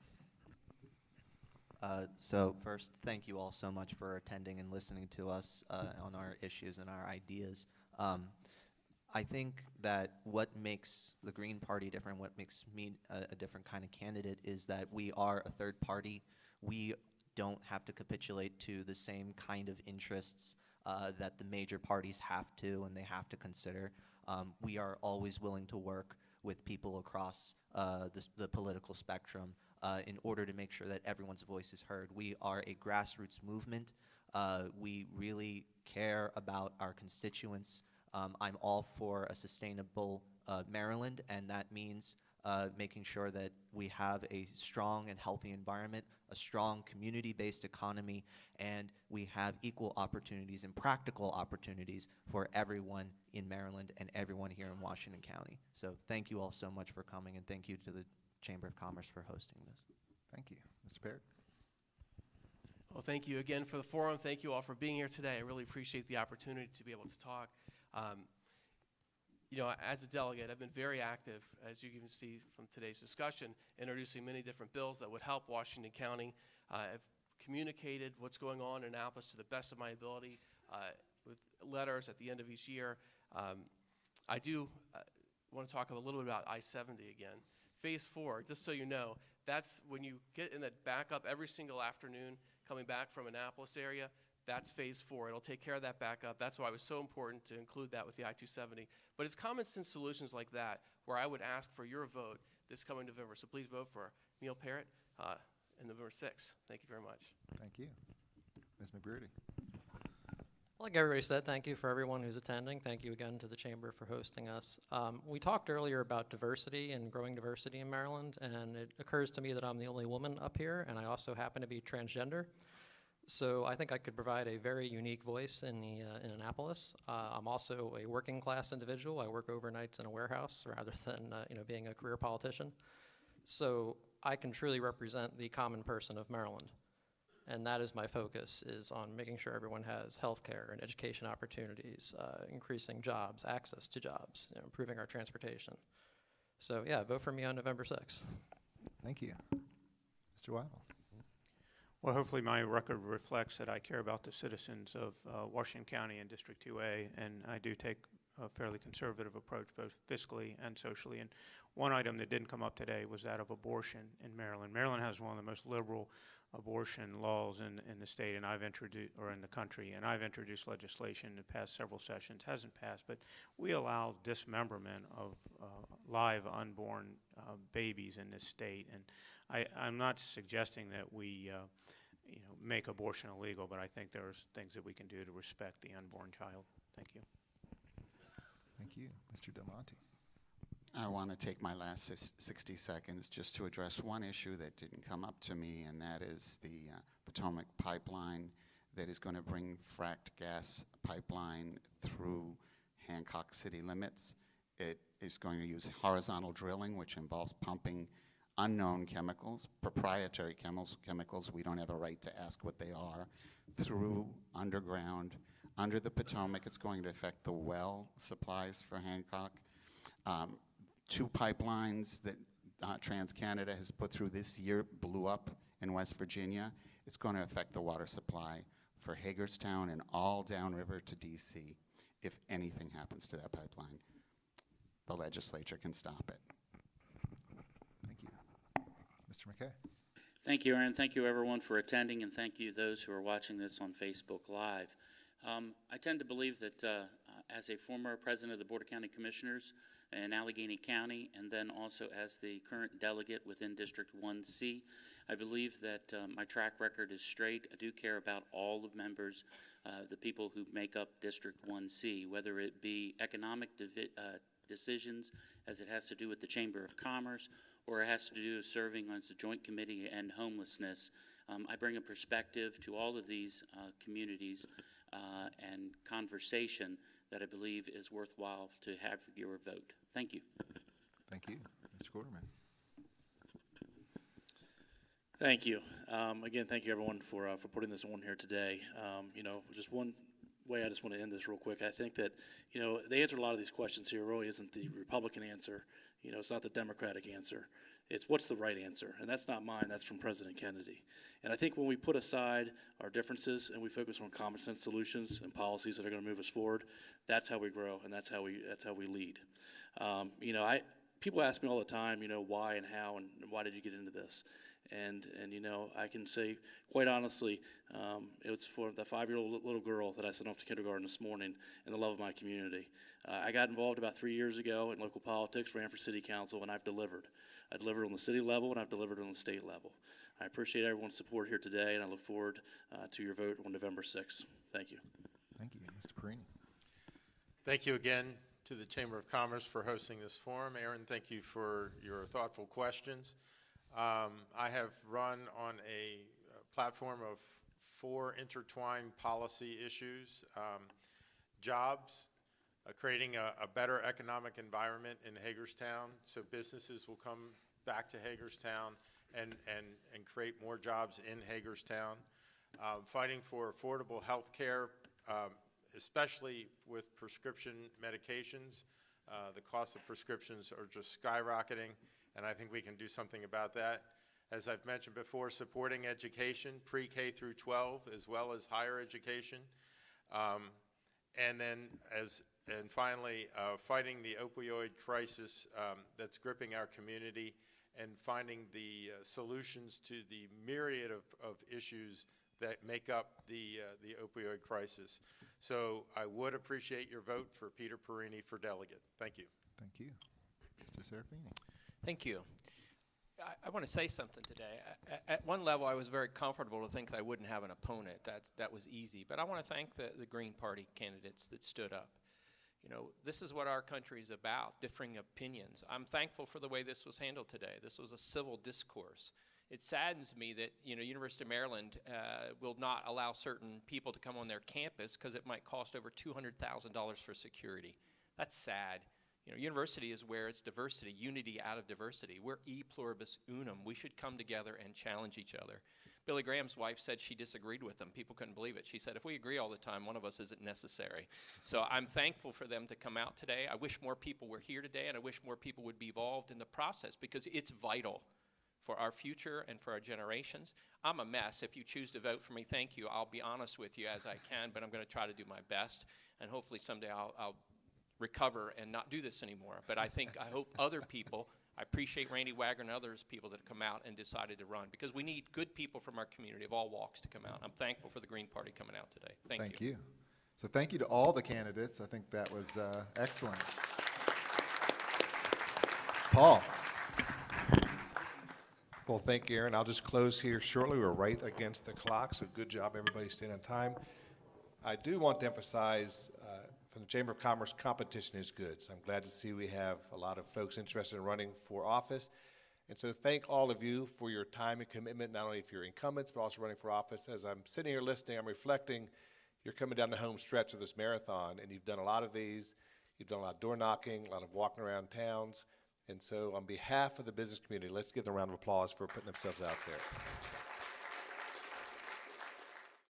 So first, thank you all so much for attending and listening to us on our issues and our ideas. I think that what makes the Green Party different, what makes me a different kind of candidate, is that we are a third party. We don't have to capitulate to the same kind of interests that the major parties have to and they have to consider. We are always willing to work with people across the political spectrum in order to make sure that everyone's voice is heard. We are a grassroots movement. We really care about our constituents. I'm all for a sustainable Maryland, and that means making sure that we have a strong and healthy environment, a strong community-based economy, and we have equal opportunities and practical opportunities for everyone in Maryland and everyone here in Washington County. So thank you all so much for coming, and thank you to the Chamber of Commerce for hosting this. Thank you. Mr. Parrott? Well, thank you again for the forum. Thank you all for being here today. I really appreciate the opportunity to be able to talk. As a delegate, I've been very active, as you can see from today's discussion, introducing many different bills that would help Washington County. I've communicated what's going on in Annapolis to the best of my ability with letters at the end of each year. I do want to talk a little bit about I-70 again. Phase 4, just so you know, that's when you get in that backup every single afternoon coming back from Annapolis area. That's phase 4. It'll take care of that backup. That's why it was so important to include that with the I-270. But it's common sense solutions like that where I would ask for your vote this coming November. So please vote for Neil Parrott on November 6th. Thank you very much. Thank you. Ms. McBroody? Like everybody said, thank you for everyone who's attending. Thank you again to the Chamber for hosting us. We talked earlier about diversity and growing diversity in Maryland, and it occurs to me that I'm the only woman up here, and I also happen to be transgender. So I think I could provide a very unique voice in Annapolis. I'm also a working class individual. I work overnights in a warehouse rather than being a career politician. So I can truly represent the common person of Maryland. And that is my focus, is on making sure everyone has health care and education opportunities, increasing jobs, access to jobs, improving our transportation. So yeah, vote for me on November 6th. Thank you. Mr. Wyville? Well, hopefully my record reflects that I care about the citizens of Washington County and District 2A, and I do take a fairly conservative approach both fiscally and socially. And one item that didn't come up today was that of abortion in Maryland. Maryland has one of the most liberal abortion laws in the state, and I've introduced, or in the country, and I've introduced legislation in the past several sessions. Hasn't passed, but we allow dismemberment of live unborn babies in this state. And I'm not suggesting that we make abortion illegal, but I think there's things that we can do to respect the unborn child. Thank you. Thank you. Mr. Del Monte? I want to take my last 60 seconds just to address one issue that didn't come up to me, and that is the Potomac pipeline that is going to bring fracked gas pipeline through Hancock city limits. It is going to use horizontal drilling, which involves pumping unknown chemicals, proprietary chemicals, we don't have a right to ask what they are, through underground, under the Potomac. It's going to affect the well supplies for Hancock. 2 pipelines that TransCanada has put through this year blew up in West Virginia. It's going to affect the water supply for Hagerstown and all downriver to DC. If anything happens to that pipeline, the legislature can stop it. Thank you. Mr. McKay. Thank you, Aaron. Thank you, everyone, for attending, and thank you those who are watching this on Facebook Live. I tend to believe that as a former president of the Board of County Commissioners in Allegheny County, and then also as the current delegate within District 1C, I believe that my track record is straight. I do care about all the members, the people who make up District 1C, whether it be economic decisions as it has to do with the Chamber of Commerce, or it has to do with serving on the Joint Committee and homelessness. I bring a perspective to all of these communities and conversation that I believe is worthwhile to have your vote. Thank you. Thank you. Mr. Quarterman. Thank you. Again, thank you everyone for putting this on here today. Just one way I just want to end this real quick. I think that, they answered a lot of these questions here. Really isn't the Republican answer. It's not the Democratic answer. It's what's the right answer. And that's not mine. That's from President Kennedy. And I think when we put aside our differences and we focus on common sense solutions and policies that are going to move us forward, that's how we grow and that's how we lead. People ask me all the time, why and how and why did you get into this? And I can say quite honestly, it was for the 5-year-old little girl that I sent off to kindergarten this morning and the love of my community. I got involved about 3 years ago in local politics, ran for city council, and I've delivered. I delivered on the city level and I've delivered on the state level. I appreciate everyone's support here today, and I look forward to your vote on November 6th. Thank you. Thank you. Mr. Perini. Thank you again to the Chamber of Commerce for hosting this forum. Aaron, thank you for your thoughtful questions. I have run on a platform of 4 intertwined policy issues: jobs, creating a better economic environment in Hagerstown so businesses will come back to Hagerstown and create more jobs in Hagerstown, fighting for affordable health care, especially with prescription medications. The cost of prescriptions are just skyrocketing, and I think we can do something about that. As I've mentioned before, supporting education, pre-K through 12, as well as higher education. And finally, fighting the opioid crisis that's gripping our community and finding the solutions to the myriad of issues that make up the opioid crisis. So I would appreciate your vote for Peter Perini for delegate. Thank you. Thank you. Mr. Serafini. Thank you. I want to say something today. At one level, I was very comfortable to think that I wouldn't have an opponent. That was easy. But I want to thank the Green Party candidates that stood up. This is what our country is about, differing opinions. I'm thankful for the way this was handled today. This was a civil discourse. It saddens me that, University of Maryland will not allow certain people to come on their campus because it might cost over $200,000 for security. That's sad. University is where it's diversity, unity out of diversity. We're e pluribus unum. We should come together and challenge each other. Billy Graham's wife said she disagreed with them. People couldn't believe it. She said, if we agree all the time, one of us isn't necessary. So I'm thankful for them to come out today. I wish more people were here today, and I wish more people would be involved in the process because it's vital for our future and for our generations. I'm a mess. If you choose to vote for me, thank you. I'll be honest with you as I can, but I'm going to try to do my best, and hopefully someday I'll recover and not do this anymore. But I hope other people, I appreciate Randy Wagner and others people that have come out and decided to run because we need good people from our community of all walks to come out. I'm thankful for the Green Party coming out today. Thank you. So thank you to all the candidates. I think that was excellent. Paul. Well, thank you, Aaron. I'll just close here shortly. We're right against the clock, so good job, everybody, staying on time. I do want to emphasize from the Chamber of Commerce, competition is good. So I'm glad to see we have a lot of folks interested in running for office. And so thank all of you for your time and commitment, not only if you're incumbents, but also running for office. As I'm sitting here listening, I'm reflecting, you're coming down the home stretch of this marathon, and you've done a lot of these. You've done a lot of door knocking, a lot of walking around towns. And so on behalf of the business community, let's give them a round of applause for putting themselves out there.